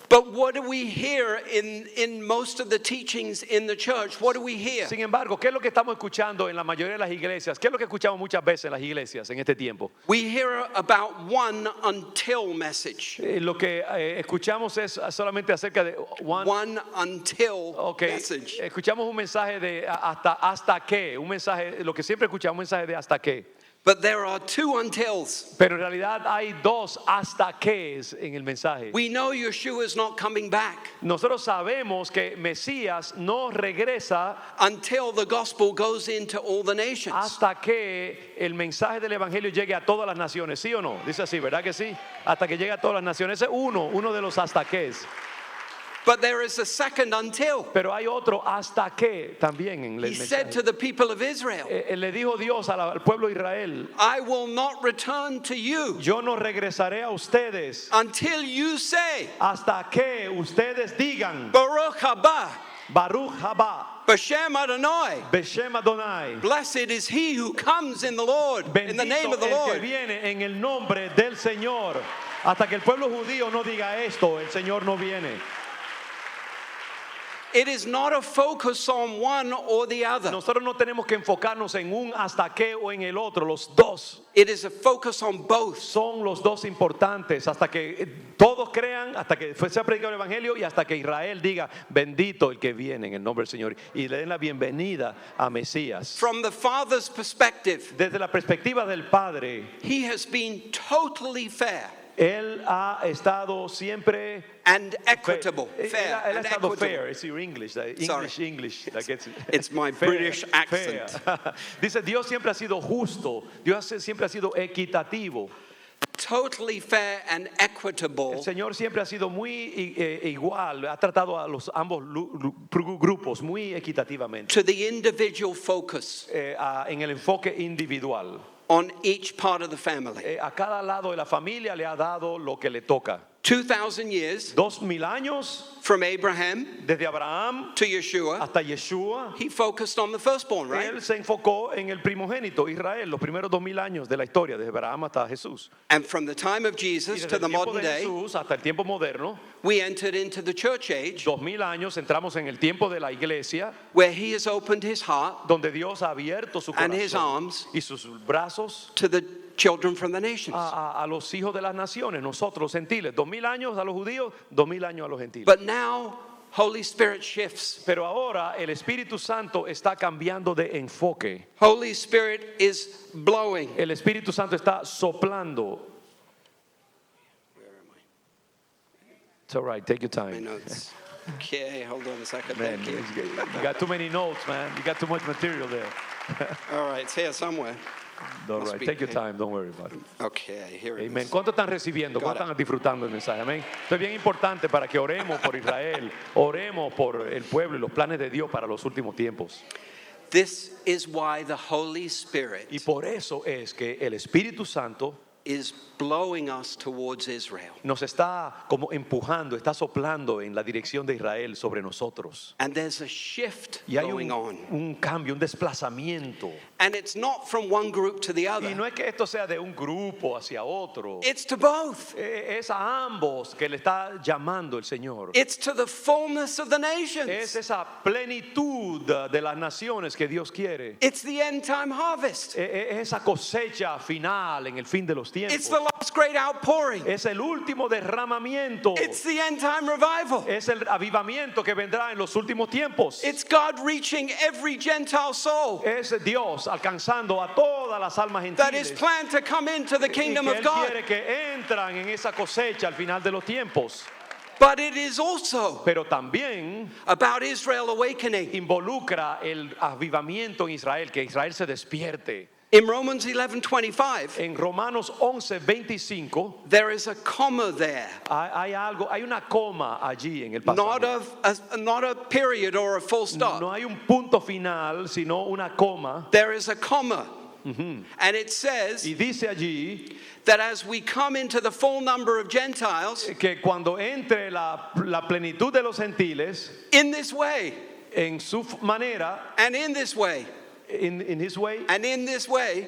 But what do we hear in most of the teachings in the church? What do we hear? Sin embargo, ¿qué es lo que estamos escuchando en la mayoría de las iglesias? ¿Qué es lo que escuchamos muchas veces en las iglesias en este tiempo? We hear about one until message. Lo que escuchamos es solamente acerca de One until okay, message. escuchamos un mensaje de hasta qué, un mensaje, lo que siempre escuchamos, un mensaje de hasta qué. But there are two untils. Pero en realidad hay dos hasta qué en el mensaje. We know Yeshua is not coming back Nosotros sabemos que Mesías no regresa until the gospel goes into all the nations. hasta que el mensaje del evangelio llegue a todas las naciones, ¿sí o no? Dice así, ¿verdad que sí? Hasta que llegue a todas las naciones. Ese es uno de los hasta qué. But there is a second until. Pero hay otro hasta qué también en el He said mensaje. to the people of Israel, Le dijo Dios al pueblo de Israel: I will not return to you yo no regresaré a ustedes until you say, hasta que ustedes digan Baruch haba, Baruch haba, B'Shem Adonai. Beshem Adonai. Blessed is he who comes in the Lord, in the name Bendito of the el que Lord. viene en el nombre del Señor. Hasta que el pueblo judío no diga esto, el Señor no viene. It is not a focus on one or the other. Nosotros no tenemos que enfocarnos en un hasta qué o en el otro, los dos. It is a focus on both. Son los dos importantes, hasta que todos crean, hasta que sea predicado el evangelio y hasta que Israel diga bendito el que viene en el nombre del Señor y le den la bienvenida a Mesías. From the Father's perspective, Desde la perspectiva del Padre, he has been totally fair Él ha estado siempre and equitable. Fair Él ha and estado equitable. fair. It's your English, English. Like It's my British accent. fair. Dice, Dios siempre ha sido justo. Dios siempre ha sido equitativo. Totally fair and El equitable Señor siempre ha sido muy igual. Ha tratado a los ambos grupos muy equitativamente. to the individual focus En el enfoque individual. on each part of the family. A cada lado de la familia le ha dado lo que le toca. 2,000 years 2000 años from Abraham desde Abraham to Yeshua, hasta Yeshua. he focused on the firstborn, right? Él se enfocó en el primogénito, Israel, los primeros 2000 años de la historia, desde Abraham hasta Jesús. And from the time of Y Jesus desde to el the tiempo modern de day, Jesús hasta el tiempo moderno, we entered into the church age 2000 años, entramos en el tiempo de la iglesia, where he has opened his heart donde Dios ha abierto su and his corazón arms y sus brazos to the children from the nations. a los hijos de las naciones, nosotros los gentiles. 2000 años a los judíos, 2000 años a los gentiles. But now, Holy Spirit shifts. Pero ahora el Espíritu Santo está cambiando de enfoque. Holy Spirit is blowing. El Espíritu Santo está soplando. Where am I? It's all right, take your My time. notes. Okay, hold on a second. Man, Thank you. you got too many notes, man. You got too much material there. All right, it's here somewhere. All Must right, be take your here. time, don't worry about it. Okay, here it Amen. is. ¿Cuánto están recibiendo? ¿Cuánto Got están disfrutando el mensaje? Amén. Esto es bien importante para que oremos por Israel, oremos por el pueblo y los planes de Dios para los últimos tiempos. This is why the Holy Spirit Y por eso es que el Espíritu Santo is blowing us towards Israel. nos está como empujando, está soplando en la dirección de Israel sobre nosotros. And there's a shift Y hay going on. un cambio, un desplazamiento. And it's not from one group to the Y other. no es que esto sea de un grupo hacia otro. It's to both. Es a ambos que le está llamando el Señor. It's to the fullness of the Es nations. esa plenitud de las naciones que Dios quiere. It's the end time harvest. Es esa cosecha final en el fin de los It's tiempos. the last great outpouring. Es el último derramamiento. It's the end time revival. Es el avivamiento que vendrá en los últimos tiempos. It's God reaching every Gentile soul Es Dios alcanzando a todas las almas that is gentiles. planned to come into the Y kingdom que of Él God. quiere que entran en esa cosecha al final de los tiempos. But it is also Pero también about Israel awakening. involucra el avivamiento en Israel, que Israel se despierte. In Romans 11:25, En Romanos 11:25 there is a comma there. hay una coma allí en el Not pasaje. not a period or a full stop. No hay un punto final, sino una coma. There is a comma. And it says Y dice allí that as we come into the full number of Gentiles, que cuando entre la plenitud de los gentiles, in this way, en su manera, and in this way, in his way, and in this way,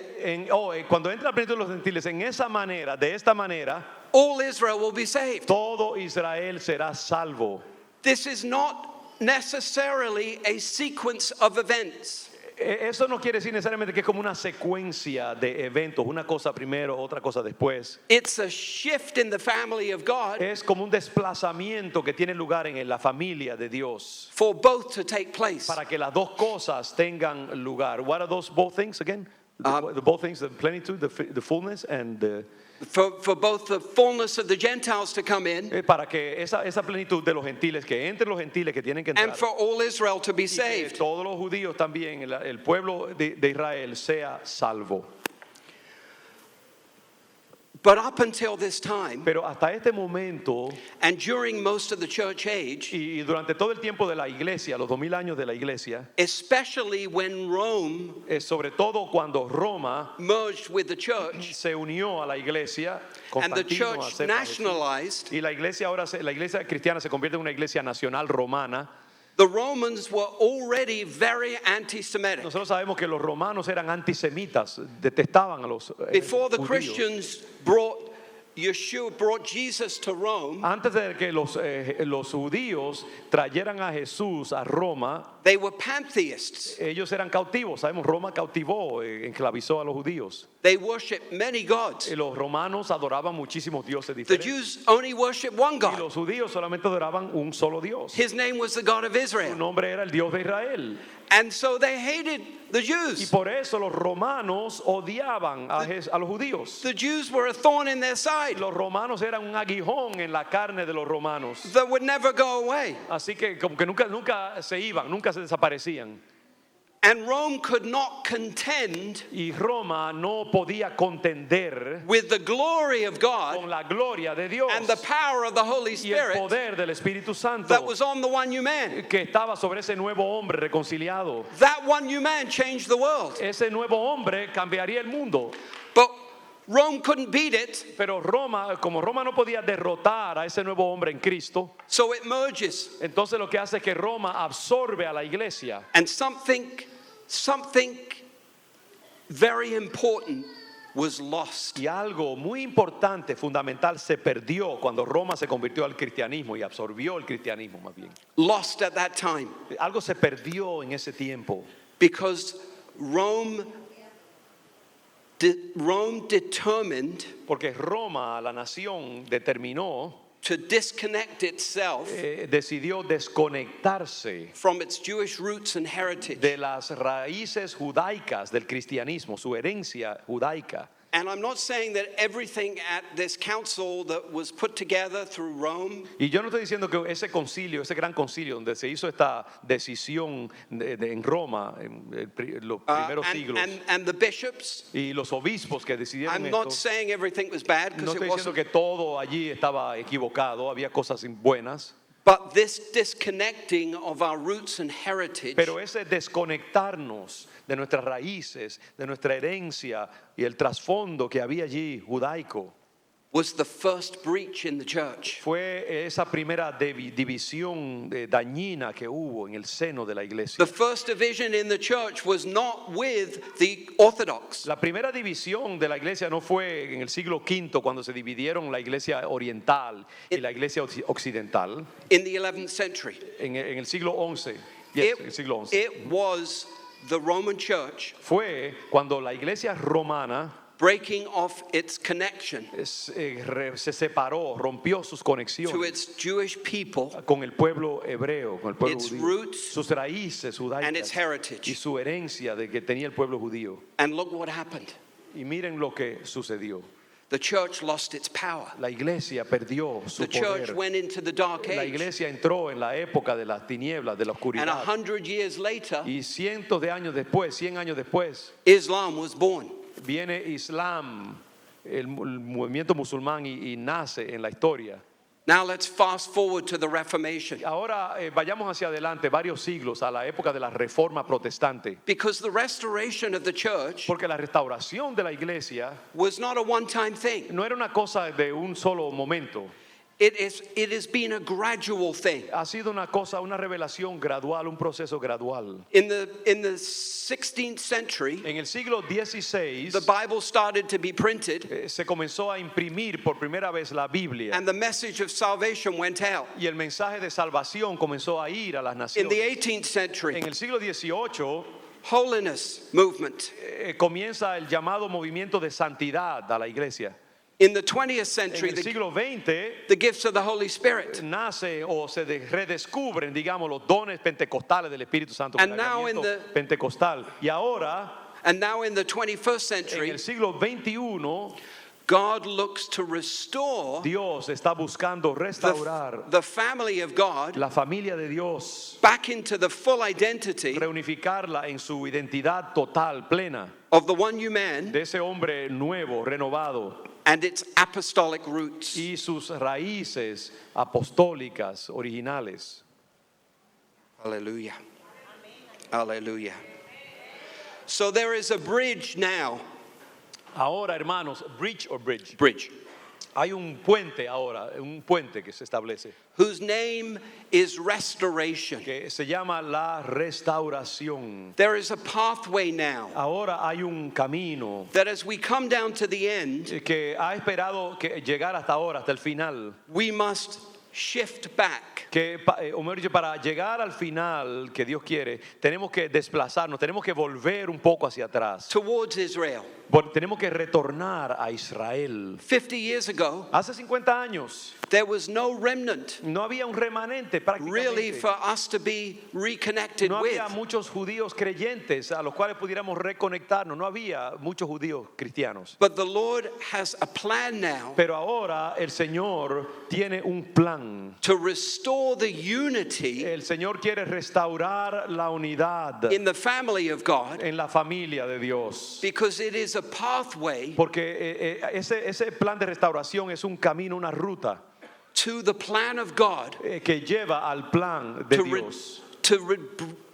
cuando entra la plenitud de los gentiles, en esa manera, de esta manera, all Israel will be saved. todo Israel será salvo. This is not necessarily a sequence of events. Eso no quiere decir necesariamente que es como una secuencia de eventos, una cosa primero, otra cosa después. It's a shift in the family of God Es como un desplazamiento que tiene lugar en la familia de Dios for both to take place. para que las dos cosas tengan lugar. What are those both things again? The both things, the plenitude, the fullness, and For both the fullness of the Gentiles to come in para que esa plenitud de los gentiles, que entre los gentiles que tienen que entrar, and for all Israel to be y que saved. todos los judíos también, el pueblo de Israel sea salvo. But up until this time, Pero hasta este momento and during most of the church age, y durante todo el tiempo de la iglesia, los 2000 años de la iglesia, especially when Rome sobre todo cuando Roma merged with the church se unió a la iglesia, and the Constantino church acepta a Jesús, nationalized, y la iglesia la iglesia cristiana se convierte en una iglesia nacional romana. the Romans were already very anti-Semitic. Nosotros sabemos que los romanos eran antisemitas, detestaban a los Before the judíos. Christians brought Jesus to Rome, Antes de que los judíos trajeran a Jesús a Roma, they were pantheists. ellos eran cautivos. Sabemos, Roma cautivó, esclavizó a los judíos. They worshiped many gods. Los romanos adoraban muchísimos dioses The diferentes. Jews only worshiped one Y God. los judíos solamente adoraban un solo Dios. His name was the God of Su Israel. nombre era el Dios de Israel. And so they hated the Y Jews. por eso los romanos odiaban a los judíos. The Jews were a thorn in their side Los romanos eran un aguijón en la carne de los romanos. that would never go away. Así que como que nunca se iban, nunca se desaparecían. And Rome could not contend Y Roma no podía contender with the glory of God con la gloria de Dios and the power of the Holy y el Spirit poder del Espíritu Santo that was on the one new man. que estaba sobre ese nuevo hombre reconciliado. That one new man changed the world. Ese nuevo hombre cambiaría el mundo. But Rome couldn't beat it, Pero Roma, como Roma no podía derrotar a ese nuevo hombre en Cristo, so it merges. entonces lo que hace es que Roma absorbe a la iglesia. And something very important was lost. Y algo muy importante, fundamental, se perdió cuando Roma se convirtió al cristianismo y absorbió el cristianismo más bien. Lost at that time. Algo se perdió en ese tiempo. Because Rome determined Porque Roma, la nación, determinó, to disconnect itself decidió desconectarse from its Jewish roots and heritage. de las raíces judaicas del cristianismo, su herencia judaica. And I'm not saying that everything at this council that was put together through Rome Y yo no estoy diciendo que ese concilio, ese gran concilio donde se hizo esta decisión en Roma en los primeros siglos and the bishops, y los obispos que decidieron I'm not esto, saying everything was bad no because estoy it diciendo wasn't. que todo allí estaba equivocado, había cosas buenas, But this disconnecting of our roots and heritage pero ese desconectarnos de nuestras raíces, de nuestra herencia y el trasfondo que había allí judaico, was the first breach in the church. fue esa primera división dañina que hubo en el seno de la iglesia. The first division in the church was not with the Orthodox. La primera división de la iglesia no fue en el siglo V cuando se dividieron la iglesia oriental y la iglesia occidental, In the 11th century. en el siglo XI. It, En el siglo XI. it was the Roman church Fue cuando la iglesia romana breaking off its connection se separó, rompió sus to conexiones its Jewish people con el pueblo hebreo, con el pueblo Its judío, roots sus raíces and its judaicas heritage. y su herencia de que tenía el pueblo judío. And look what happened. Y miren lo que sucedió. The church lost its power. La iglesia perdió su The church poder. went into the dark La age. iglesia entró en la época de las tinieblas, de la And oscuridad. 100 years later, Y cientos de años después, 100 años después, Islam was born. viene Islam, el movimiento musulmán, y nace en la historia. Now let's fast forward to the Reformation. Ahora vayamos hacia adelante varios siglos a la época de la Reforma Protestante. Because the restoration of the church Porque la restauración de la iglesia was not a one-time thing. no era una cosa de un solo momento. It has been a gradual thing. Ha sido una cosa, una revelación gradual, un proceso gradual. In the 16th century, En el siglo XVI the Bible started to be printed se comenzó a imprimir por primera vez la Biblia. and the message of salvation went out. Y el mensaje de salvación comenzó a ir a las In the naciones. 18th century, En el siglo XVIII holiness movement. comienza el llamado movimiento de santidad a la iglesia. In the 20th En century, el the siglo XX gifts of the Holy Spirit. nace o se redescubren, digamos, los dones pentecostales del Espíritu Santo, And el now in cargamiento pentecostal. Y ahora, And now in the 21st en century, el siglo XXI, God looks to restore Dios está buscando restaurar the family of God la familia de Dios, back into the full identity reunificarla en su identidad total, plena, of the one new man de ese hombre nuevo, renovado, and its apostolic roots. y sus raíces apostólicas originales. Hallelujah. Hallelujah. So there is a bridge now. Ahora, hermanos, bridge. Bridge. Hay un puente ahora, un puente que se establece, Whose name is restoration. que se llama la restauración. There is a pathway now Ahora hay un camino that as we come down to the end, que ha esperado que llegar hasta ahora, hasta el final. we must shift back. O mejor dicho, para llegar al final que Dios quiere, tenemos que desplazarnos, tenemos que volver un poco hacia atrás. Towards Israel. Tenemos que retornar a Israel. 50 years ago, Hace 50 años there was no remnant no había un remanente really prácticamente. for us to be reconnected No with. había muchos judíos creyentes a los cuales pudiéramos reconectarnos. No había muchos judíos cristianos. But the Lord has a plan now Pero ahora el Señor tiene un plan. to restore the unity El Señor quiere restaurar la unidad in the family of God en la familia de Dios. because it is a pathway Porque ese plan de restauración es un camino, una ruta to the plan of God que lleva al plan de to, Dios. to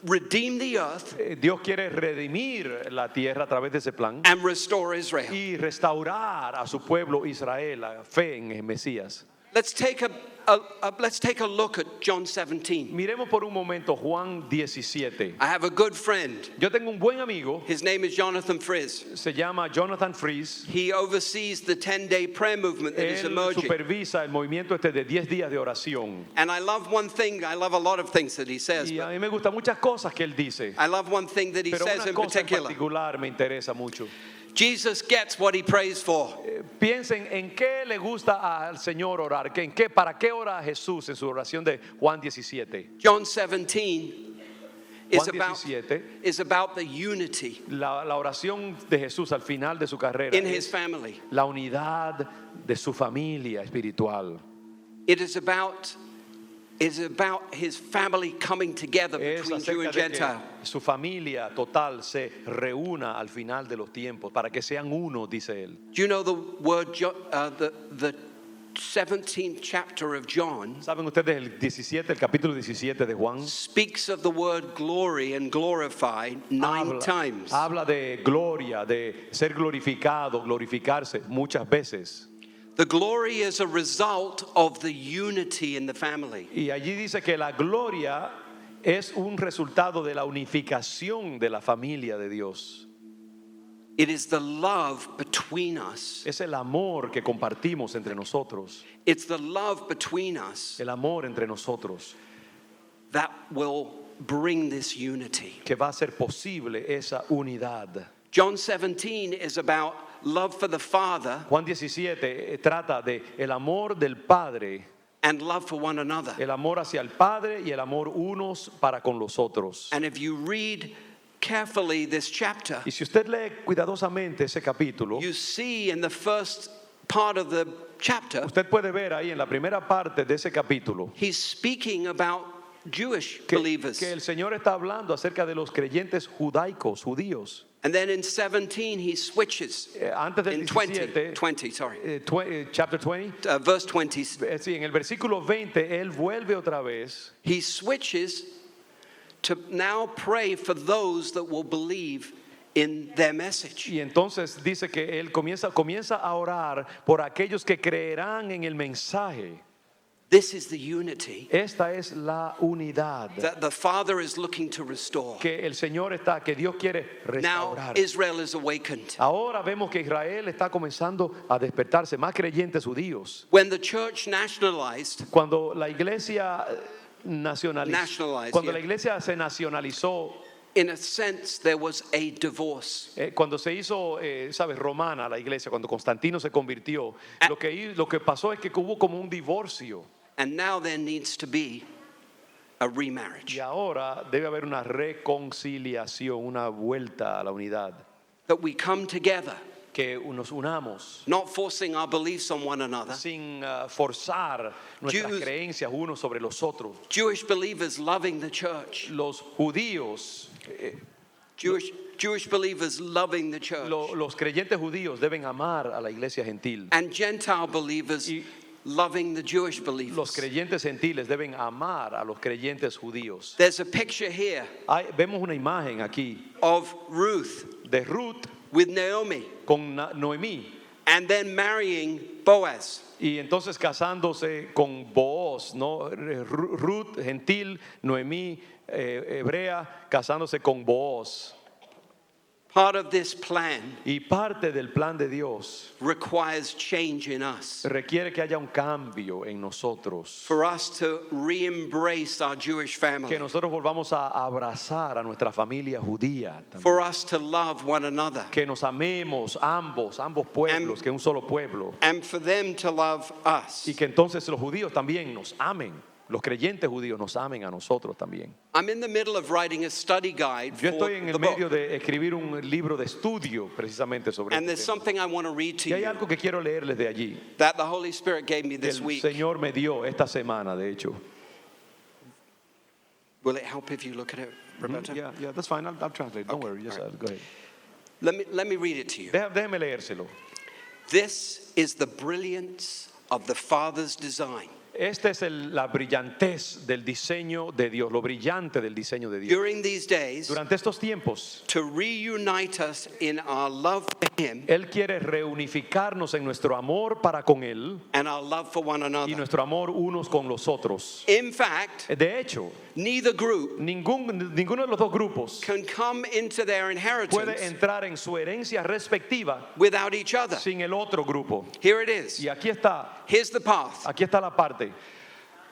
redeem the earth Dios quiere redimir la tierra a través de ese plan and restore Israel. y restaurar a su pueblo Israel, la fe en el Mesías. Let's take a look at John 17. Miremos por un momento Juan 17. I have a good friend. Yo tengo un buen amigo, His name is Jonathan Frizz. se llama Jonathan Fries. He oversees the 10-day prayer movement that is Él emerging. supervisa el movimiento este de 10 días de oración. And I love one thing, I love a lot of things that he says, Y a but mí me gustan muchas cosas que él dice. I love one thing that he Pero says una in cosa en particular. particular me interesa mucho. Jesus gets what he prays for. Piensen en qué le gusta al Señor orar, para qué ora Jesús en su oración de Juan 17. John 17 Juan 17, is about the unity la oración de Jesús al final de su carrera in his es family. la unidad de su familia espiritual. It is about his family coming together Es between Jew acerca and de que Gentile. su familia total se reúna al final de los tiempos para que sean uno, dice él. Do you know the word, the 17th chapter of John ¿Saben ustedes el capítulo 17 de Juan? speaks of the word glory and glorify 9 times. Habla de gloria, de ser glorificado, glorificarse muchas veces. The glory is a result of the unity in the family. Y allí dice que la gloria es un resultado de la unificación de la familia de Dios. It is the love between us. Es el amor que compartimos entre nosotros, It's the love between us el amor entre nosotros, that will bring this unity. que va a hacer posible esa unidad. John 17 is about love for the Father Juan 17 trata de el amor del Padre, and love for one another. el amor hacia el Padre y el amor unos para con los otros. And if you read carefully this chapter, Y si usted lee cuidadosamente ese capítulo, you see in the first part of the chapter, usted puede ver ahí en la primera parte de ese capítulo he's speaking about Jewish que believers. el Señor está hablando acerca de los creyentes judaicos, judíos. And then in 17 he switches. Antes del In 17, 20, sorry. chapter 20, Verse 20, sí, en el versículo 20, él vuelve otra vez he switches to now pray for those that will believe in their message. y entonces dice que él comienza a orar por aquellos que creerán en el mensaje. This is the unity Esta es la unidad that the Father is looking to restore. que el Señor que Dios quiere Now restaurar. Israel is awakened. Ahora vemos que Israel está comenzando a despertarse, más creyentes judíos. When the church nationalized, Cuando la iglesia Nationalized, cuando yeah. la iglesia se nacionalizó, in a sense, there was a divorce. cuando se hizo, sabes, romana la iglesia, cuando Constantino se convirtió, lo que pasó es que hubo como un divorcio And now there needs to be a remarriage. y ahora debe haber una reconciliación, una vuelta a la unidad, That we come together, que nos unamos not forcing our beliefs on one another. sin forzar nuestras Jews- creencias unos sobre los otros. Jewish believers loving the church. Los judíos, Jewish believers loving the church. los creyentes judíos deben amar a la iglesia gentil. And Gentile believers Y- loving the Jewish Los believers. creyentes gentiles deben amar a los creyentes judíos. There's a picture here Vemos una imagen aquí of Ruth de Ruth with Naomi con Noemí and then marrying Boaz. y entonces casándose con Booz, ¿no? Ruth gentil, Noemí hebrea, casándose con Booz. Part of this plan Y parte del plan de Dios requires change in us. requiere que haya un cambio en nosotros, For us to re-embrace our Jewish family. que nosotros volvamos a abrazar a nuestra familia judía también. For us to love one another. Que nos amemos ambos pueblos, que un solo pueblo, And for them to love us. y que entonces los judíos también nos amen, los creyentes judíos nos amen a nosotros también. I'm in the middle of writing a study guide Yo for estoy en the el medio book. de escribir un libro de estudio precisamente sobre And este there's tema. something I want to read to Y hay you algo que quiero leerles de allí, that the Holy Spirit gave me que this el week. Señor me dio esta semana, de hecho. Will it help if you look at it, Roberta? Yeah, that's fine. I'll translate. Don't worry. Just all right. go ahead. Let me read it to you. Déjeme leérselo. This is the brilliance of the Father's design. Esta es la brillantez del diseño de Dios, lo brillante del diseño de Dios. During these days, Durante estos tiempos, to reunite us in our love for Him Él quiere reunificarnos en nuestro amor para con Él and our love for one y another. nuestro amor unos con los otros. In fact, De hecho, neither group ninguno de los dos grupos can come into their puede inheritance entrar en su herencia respectiva without each other. sin el otro grupo. Here it is. Y aquí está Here's the path. la parte.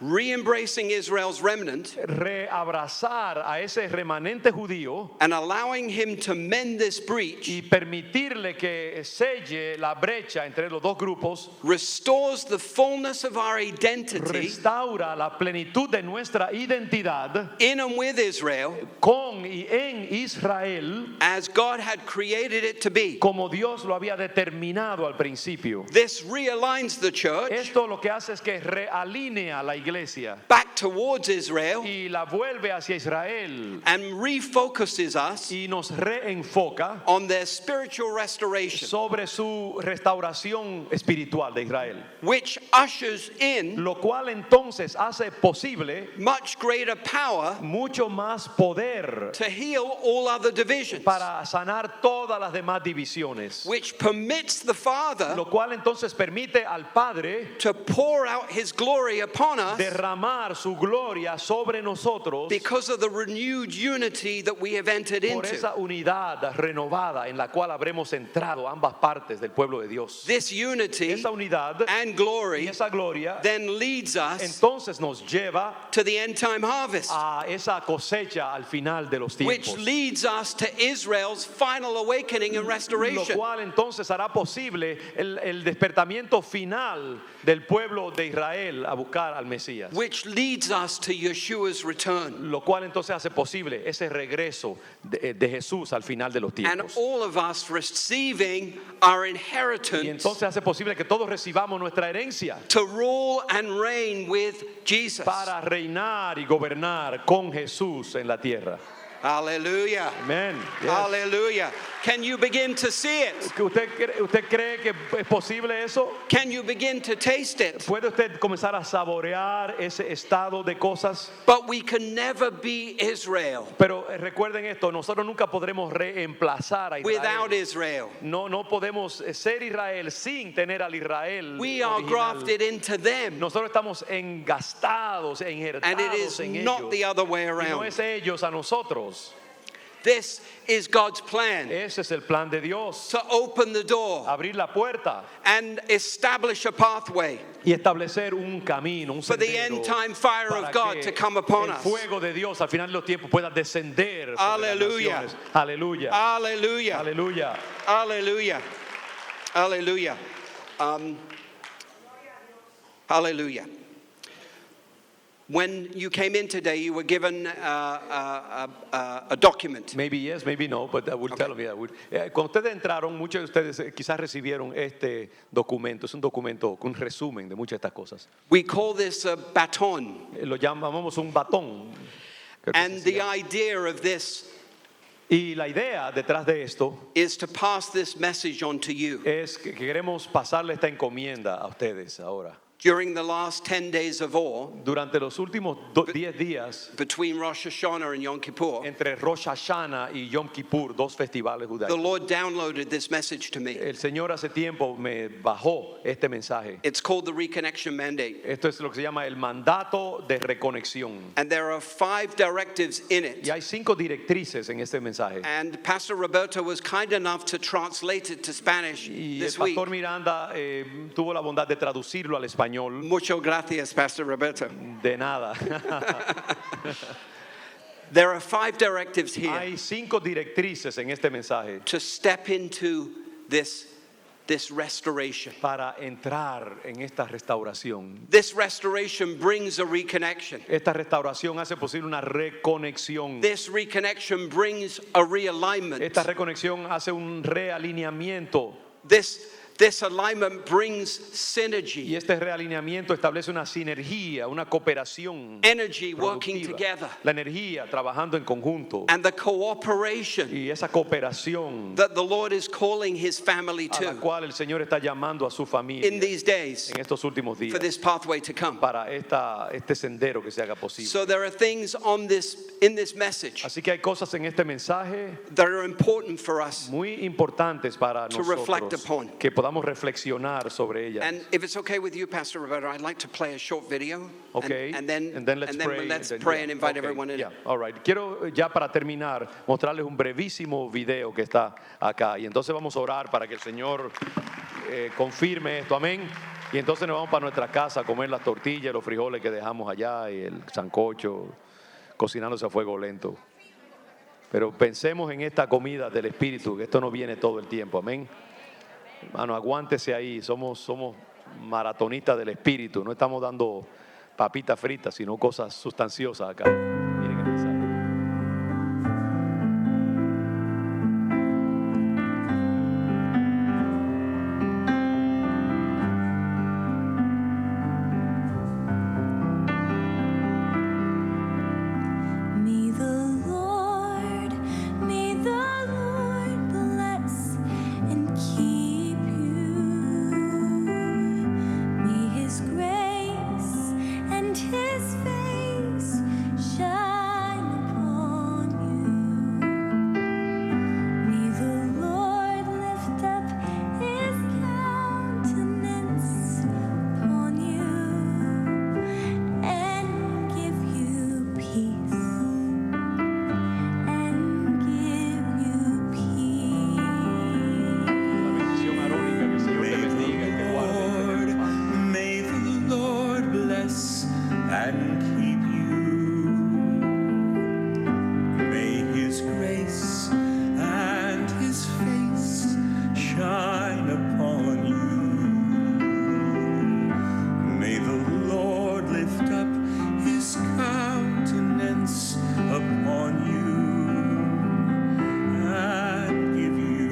Re-embracing Israel's remnant Reabrazar a ese remanente judío and allowing him to mend this breach y permitirle que selle la brecha entre los dos grupos, restores the fullness of our identity restaura la plenitud de nuestra identidad in and with Israel con y en Israel as God had created it to be. como Dios lo había determinado al principio. This realigns the church Esto lo que hace es que realinea la iglesia back towards Israel y la vuelve hacia Israel and refocuses us y nos reenfoca on their spiritual restoration, sobre su restauración espiritual de Israel, which ushers in lo cual entonces hace posible much greater power mucho más poder to heal all other divisions, para sanar todas las demás divisiones, which permits the Father lo cual entonces permite al Padre to pour out His glory upon us derramar su gloria sobre nosotros because of the renewed unity that we have entered por into. esa unidad renovada en la cual habremos entrado ambas partes del pueblo de Dios. This unity Esa unidad and y glory esa gloria then leads us entonces nos lleva to the end time harvest, a esa cosecha al final de los which tiempos, leads us to Israel's final awakening and lo restoration, cual entonces hará posible el despertamiento final del pueblo de Israel a buscar al Mesías, which leads us to Yeshua's return. lo cual entonces hace posible ese regreso de Jesús al final de los And tiempos. all of us receiving our Y inheritance entonces hace posible que todos recibamos nuestra herencia to rule and reign with Jesus. para reinar y gobernar con Jesús en la tierra. Hallelujah. Amén. Yes. Hallelujah. Can you begin to see it? ¿Usted cree que es posible eso? Can you begin to taste it? ¿Puede usted comenzar a saborear ese estado de cosas? But we can never be Israel Pero recuerden esto, nosotros nunca podremos reemplazar a without Israel. Israel. No podemos ser Israel sin tener al Israel We are original. grafted into them, Nosotros estamos engastados, and it injertados is en not ellos. the other way Y no around. es ellos a nosotros. This is God's plan Ese es el plan de Dios. to open the door Abrir la puerta and establish a pathway y establecer un camino, un for the sendero end time fire para of God que to come upon el us. fuego de Dios al final de los tiempos pueda descender sobre las Aleluya. naciones. Aleluya. Hallelujah. Aleluya. Hallelujah. Hallelujah. Hallelujah. When you came in today, you were given a document. Maybe yes, maybe no, but I will tell them. Yeah, cuando ustedes entraron, muchos de ustedes quizás recibieron este documento. Es un documento con un resumen de muchas de estas cosas. We call this a baton. Lo llamamos un batón. Creo que And así se the llama. idea of this Y la idea detrás de esto is to pass this message on to you. es que queremos pasarle esta encomienda a ustedes ahora. During the last 10 days of awe, Durante los últimos 10 días, between Rosh Hashanah and Yom Kippur, entre Rosh Hashanah y Yom Kippur, dos festivales the judaicos, Lord downloaded this message to me. el Señor hace tiempo me bajó este mensaje. It's called the Reconnection Mandate. Esto es lo que se llama el mandato de reconexión. And there are 5 directives in it. Y hay 5 directrices en este mensaje. And Pastor Roberto was kind enough to translate it to Spanish Y el this week. pastor Miranda tuvo la bondad de traducirlo al español. Muchas gracias, Pastor Roberto. De nada. There are 5 directives here Hay 5 directrices en este mensaje to step into this restoration. para entrar en esta restauración. This restoration brings a reconnection. Esta restauración hace posible una reconexión. This reconnection brings a realignment. Esta reconexión hace un realineamiento. This This alignment brings Y synergy, este realineamiento establece una sinergia, una cooperación energy working productiva. together, La energía trabajando en conjunto and the cooperation y esa cooperación that the Lord is calling his family a la to cual el Señor está llamando a su familia in these days en estos últimos for días this pathway to come. para este sendero que se haga posible. So there are things in this message Así que hay cosas en este mensaje that are important for us. muy importantes para To reflect nosotros upon. que podamos reflexionar sobre ellas. And if it's okay with you, Pastor Roberto, I'd like to play a short video. Okay, And then let's pray. let's and then- pray yeah, and invite okay, everyone in. yeah, all right. Quiero ya para terminar mostrarles un brevísimo video que está acá y entonces vamos a orar para que el Señor confirme esto, amén. Y entonces nos vamos para nuestra casa a comer las tortillas, los frijoles que dejamos allá y el sancocho cocinándose a fuego lento. Pero pensemos en esta comida del Espíritu, que esto no viene todo el tiempo, amén. Hermano, aguántese ahí, somos maratonistas del Espíritu, no estamos dando papitas fritas, sino cosas sustanciosas acá. Miren el mensaje. May the Lord bless and keep you. May His grace and His face shine upon you. May the Lord lift up His countenance upon you and give you peace. La bendición arónica, que el Señor te bendiga y te guarde y te dé paz. May the Lord bless and keep you. May His grace and His face shine upon you. May the Lord lift up His countenance upon you and give you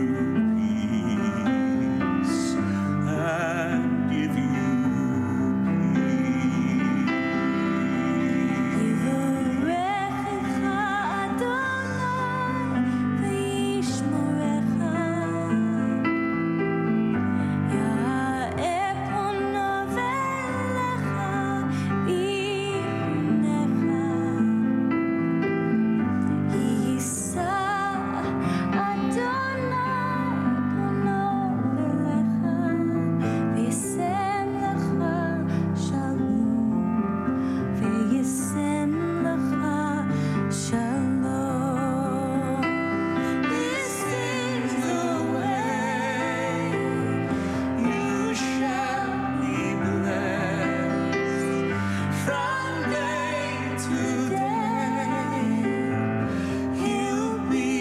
peace. And give you יברכך אדוני וישמרך, יאר פניו אליך ויחונך, יישא אדוני פניו אליך וישם לך שלום. וישם לך שלום. This is the way you shall be blessed from day to day. He'll be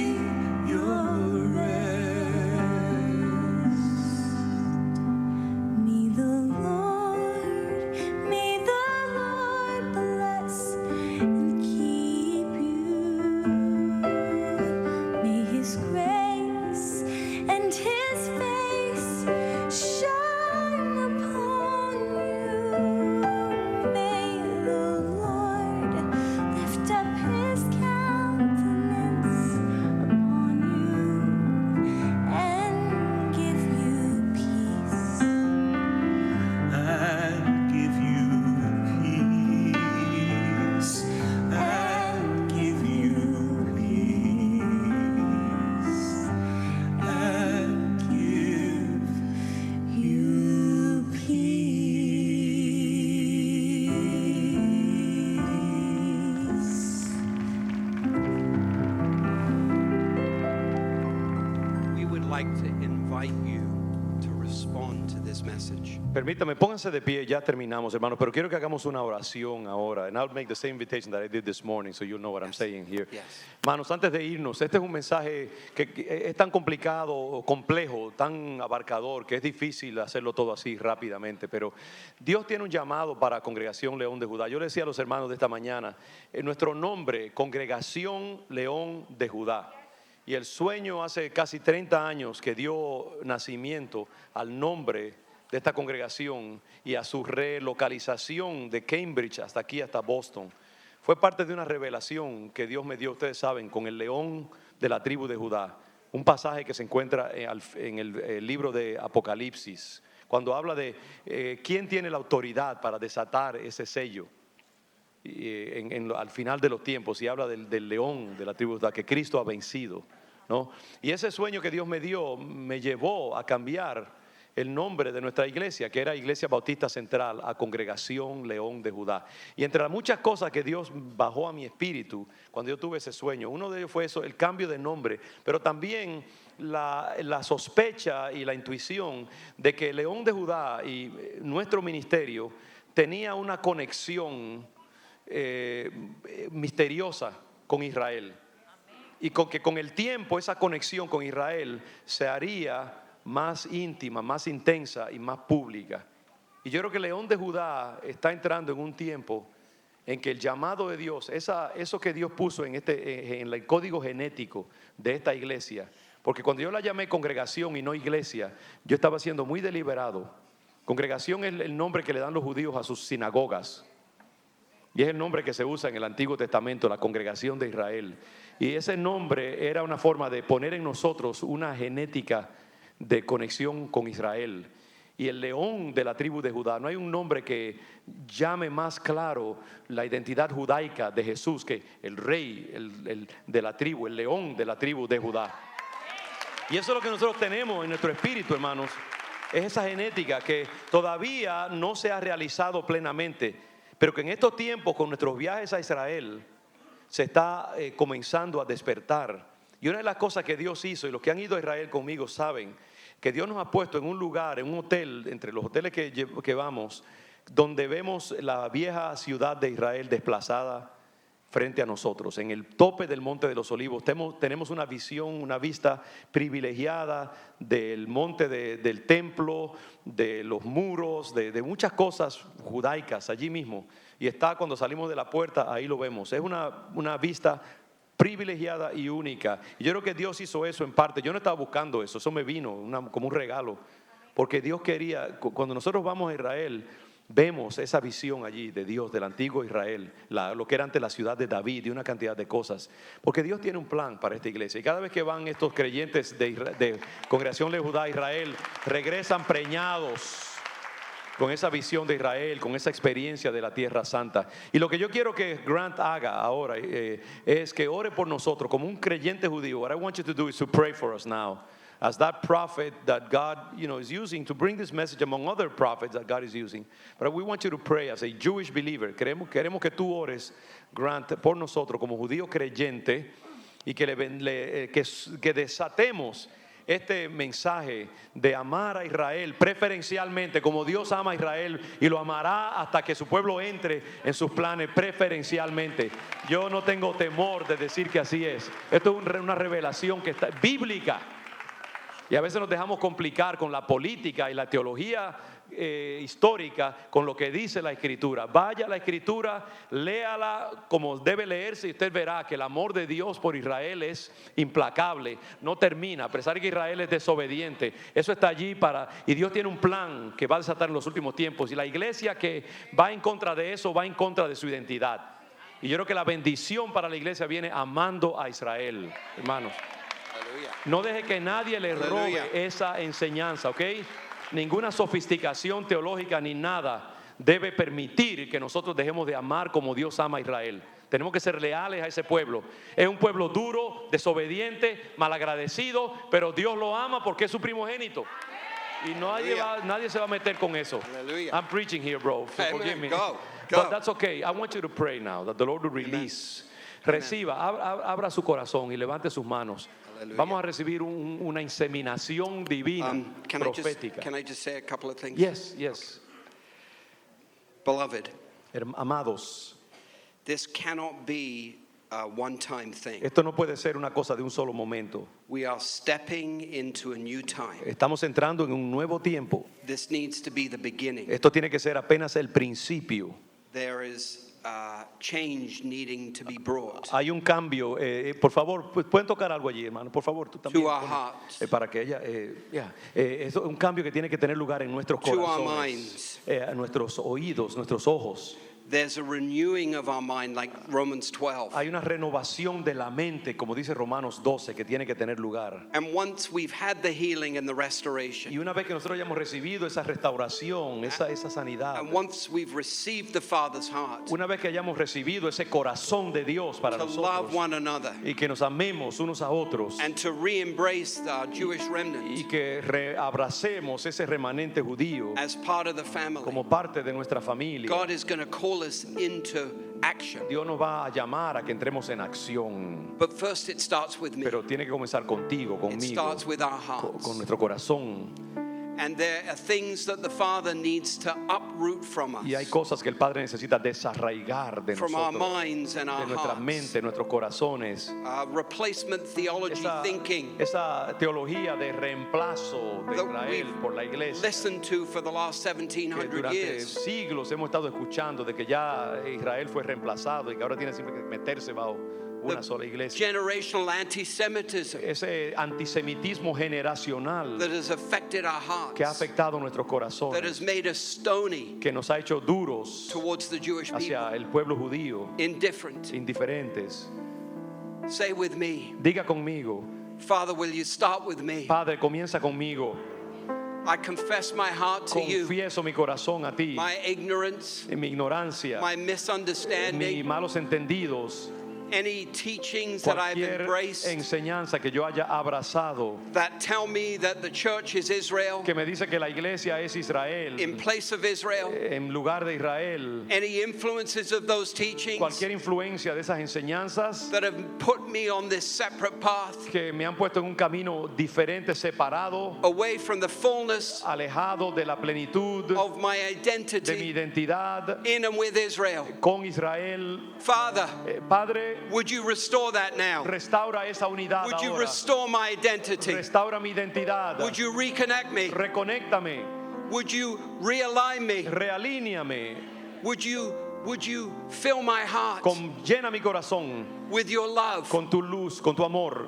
your rest. May the Lord bless and keep you. May His grace and His face shine upon you. May the Lord lift up His countenance upon you and give you peace. And give you peace. And give you peace. And give You peace. We would like to invite you to respond to this message. Permítame, pónganse de pie, ya terminamos, hermanos, pero quiero que hagamos una oración ahora. And I'll make the same invitation that I did this morning, so you'll know what I'm saying here. Yes. Hermanos, antes de irnos, este es un mensaje que es tan complicado, complejo, tan abarcador, que es difícil hacerlo todo así rápidamente, pero Dios tiene un llamado para Congregación León de Judá. Yo le decía a los hermanos de esta mañana, nuestro nombre, Congregación León de Judá. Y el sueño hace casi 30 años que dio nacimiento al nombre de esta congregación y a su relocalización de Cambridge hasta aquí, hasta Boston, fue parte de una revelación que Dios me dio, ustedes saben, con el león de la tribu de Judá. Un pasaje que se encuentra en el libro de Apocalipsis, cuando habla de quién tiene la autoridad para desatar ese sello. Al final de los tiempos, y habla del león de la tribu de Judá que Cristo ha vencido, ¿no? Y ese sueño que Dios me dio me llevó a cambiar el nombre de nuestra iglesia, que era Iglesia Bautista Central, a Congregación León de Judá. Y entre las muchas cosas que Dios bajó a mi espíritu cuando yo tuve ese sueño, uno de ellos fue eso, el cambio de nombre, pero también la sospecha y la intuición de que León de Judá y nuestro ministerio tenía una conexión misteriosa con Israel, y que con el tiempo esa conexión con Israel se haría más íntima, más intensa y más pública. Y yo creo que León de Judá está entrando en un tiempo en que el llamado de Dios, eso que Dios puso en el código genético de esta iglesia, porque cuando yo la llamé congregación y no iglesia, yo estaba siendo muy deliberado. Congregación es el nombre que le dan los judíos a sus sinagogas, y es el nombre que se usa en el Antiguo Testamento, la congregación de Israel. Y ese nombre era una forma de poner en nosotros una genética de conexión con Israel. Y el león de la tribu de Judá, no hay un nombre que llame más claro la identidad judaica de Jesús que el rey de la tribu, el león de la tribu de Judá. Y eso es lo que nosotros tenemos en nuestro espíritu, hermanos. Es esa genética que todavía no se ha realizado plenamente, pero que en estos tiempos, con nuestros viajes a Israel, se está comenzando a despertar. Y una de las cosas que Dios hizo, y los que han ido a Israel conmigo saben, que Dios nos ha puesto en un lugar, en un hotel, entre los hoteles que vamos, donde vemos la vieja ciudad de Israel desplazada frente a nosotros. En el tope del Monte de los Olivos tenemos una visión, una vista privilegiada del monte del templo, de los muros, de muchas cosas judaicas allí mismo. Y está, cuando salimos de la puerta, ahí lo vemos. Es una vista privilegiada y única. Y yo creo que Dios hizo eso en parte. Yo no estaba buscando eso me vino como un regalo. Porque Dios quería, cuando nosotros vamos a Israel, vemos esa visión allí de Dios, del antiguo Israel, lo que era antes la ciudad de David y una cantidad de cosas. Porque Dios tiene un plan para esta iglesia. Y cada vez que van estos creyentes de Congregación de Judá a Israel, regresan preñados con esa visión de Israel, con esa experiencia de la Tierra Santa. Y lo que yo quiero que Grant haga ahora es que ore por nosotros como un creyente judío. What I want you to do is to pray for us now, as that prophet that God is using to bring this message among other prophets that God is using. But we want you to pray as a Jewish believer. Queremos que tú ores, Grant, por nosotros como judío creyente, y que desatemos este mensaje de amar a Israel preferencialmente, como Dios ama a Israel, y lo amará hasta que su pueblo entre en sus planes preferencialmente. Yo no tengo temor de decir que así es. Esto es una revelación que está bíblica. Y a veces nos dejamos complicar con la política y la teología histórica, con lo que dice la Escritura. Vaya a la Escritura, léala como debe leerse, y usted verá que el amor de Dios por Israel es implacable, no termina, a pesar de que Israel es desobediente. Eso está allí y Dios tiene un plan que va a desatar en los últimos tiempos, y la iglesia que va en contra de eso va en contra de su identidad. Y yo creo que la bendición para la iglesia viene amando a Israel, hermanos. No deje que nadie le robe esa enseñanza, ¿ok? Ninguna sofisticación teológica ni nada debe permitir que nosotros dejemos de amar como Dios ama a Israel. Tenemos que ser leales a ese pueblo. Es un pueblo duro, desobediente, malagradecido, pero Dios lo ama porque es su primogénito. Y nadie se va a meter con eso. Hallelujah. I'm preaching here, bro, so forgive me. Go. But that's okay. I want you to pray now that the Lord will release. Reciba, abra su corazón y levante sus manos. Hallelujah. Vamos a recibir una inseminación divina, profética. Can I just say a couple of things? Yes. Beloved, Amados, this cannot be a one-time thing. esto no puede ser una cosa de un solo momento. We are stepping into a new time. Estamos entrando en un nuevo tiempo. This needs to be the beginning. Esto tiene que ser apenas el principio. There is change needing to be brought Hay un cambio, por favor, pueden tocar algo allí, hermano, por favor, tú también. to our hearts, Para que ella, es un cambio que tiene que tener lugar en nuestros to our corazones, minds. a nuestros oídos, nuestros ojos. There's a renewing of our mind, like Romans 12. Hay una renovación de la mente, como dice Romanos 12, que tiene que tener lugar. And once we've had the healing and the restoration, Y una vez que nosotros hayamos recibido esa restauración, esa sanidad, and once we've received the Father's heart una vez que hayamos recibido ese corazón de Dios para to love nosotros one another y que nos amemos unos a otros and to re-embrace our Jewish remnant y que abracemos ese remanente judío as part of the family, como parte de nuestra familia, God is going to call us into action. Dios nos va a llamar a que entremos en acción. But first it starts with me. Pero tiene que comenzar contigo, It conmigo, starts with our con hearts. nuestro corazón. And there are things that the Father needs to uproot from us, Y hay cosas que el Padre necesita desarraigar de from our nosotros, minds and our de nuestra hearts. mente, nuestros corazones. Replacement theology thinking Esa teología de reemplazo de that Israel we've por la iglesia, listened to for the last que 1700 durante years. siglos hemos estado escuchando de que ya Israel fue reemplazado y que ahora tiene siempre que meterse bajo una sola iglesia. Generational anti-Semitism Ese antisemitismo generacional that has affected our que ha hearts, afectado nuestros that corazones, has made us stony que nos ha hecho duros towards the Jewish people, hacia el pueblo judío, indifferent. indiferentes. Say with me, Diga conmigo, Father, will you start with me? Padre, comienza conmigo. I confess my heart to you, Confieso mi corazón a ti, my ignorance, en mi ignorancia, my mis misunderstanding, malos entendidos, any teachings that I've cualquier embraced enseñanza que yo haya abrazado, that tell me that the church is Israel que me dice que la iglesia es Israel in place of Israel, en lugar de Israel. any influences of those teachings Cualquier influencia de esas enseñanzas that have put me on this separate path que me han puesto en un camino diferente, separado, away from the fullness alejado de la plenitud of my de mi identity identidad in and with Israel. con Israel. Father, Padre, would you restore that now? restaura esa unidad Would you ahora. restore my identity? Restaura mi identidad. Would you reconnect me? Reconéctame. Would you realign me? Realíneame. Would you fill my heart Llena mi corazón with your love con tu luz, con tu amor,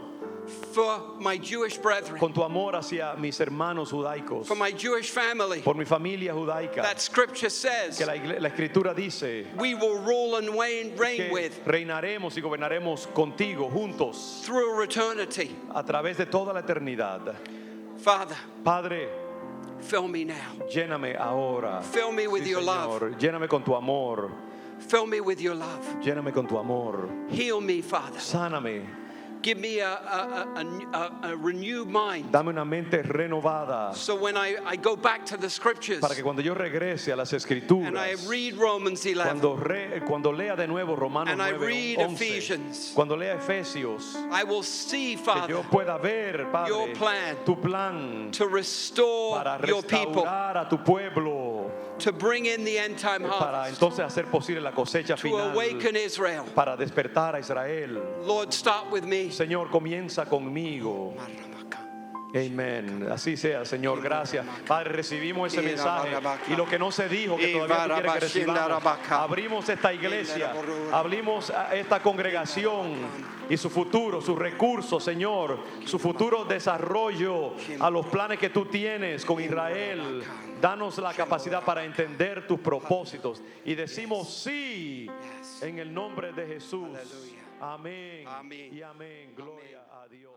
for my Jewish brethren, con tu amor hacia mis hermanos judaicos, for my Jewish family? por mi familia judaica, That scripture says que la escritura dice we will rule and reign que with reinaremos y gobernaremos contigo juntos through eternity. a través de toda la eternidad. Father, Padre, fill me now. lléname ahora. Fill me with Sí, your love. Señor, lléname con tu amor. Fill me with your love. Lléname con tu amor. Heal me, Father. Sáname. Give me a renewed mind. Dame una mente renovada So when I go back to the scriptures para que cuando yo regrese a las and I escrituras, read Romans 11, cuando lea de nuevo Romanos and I 9, read 11, Ephesians, cuando lea Efesios, I will see, que Father, yo pueda ver, your Padre, plan tu plan to restore para your people, restaurar a tu pueblo, to bring in the end time para harvest, entonces hacer posible la cosecha to final, awaken Israel. para despertar a Israel. Lord, start with me. Señor, comienza conmigo. Amén. Así sea, Señor. Gracias. Padre, recibimos ese mensaje y lo que no se dijo, que todavía tú quieres que recibamos. Abrimos esta iglesia, abrimos a esta congregación y su futuro, sus recursos, Señor, su futuro desarrollo a los planes que tú tienes con Israel. Danos la capacidad para entender tus propósitos y decimos sí en el nombre de Jesús. Amén Amén. y amén. Gloria a Dios.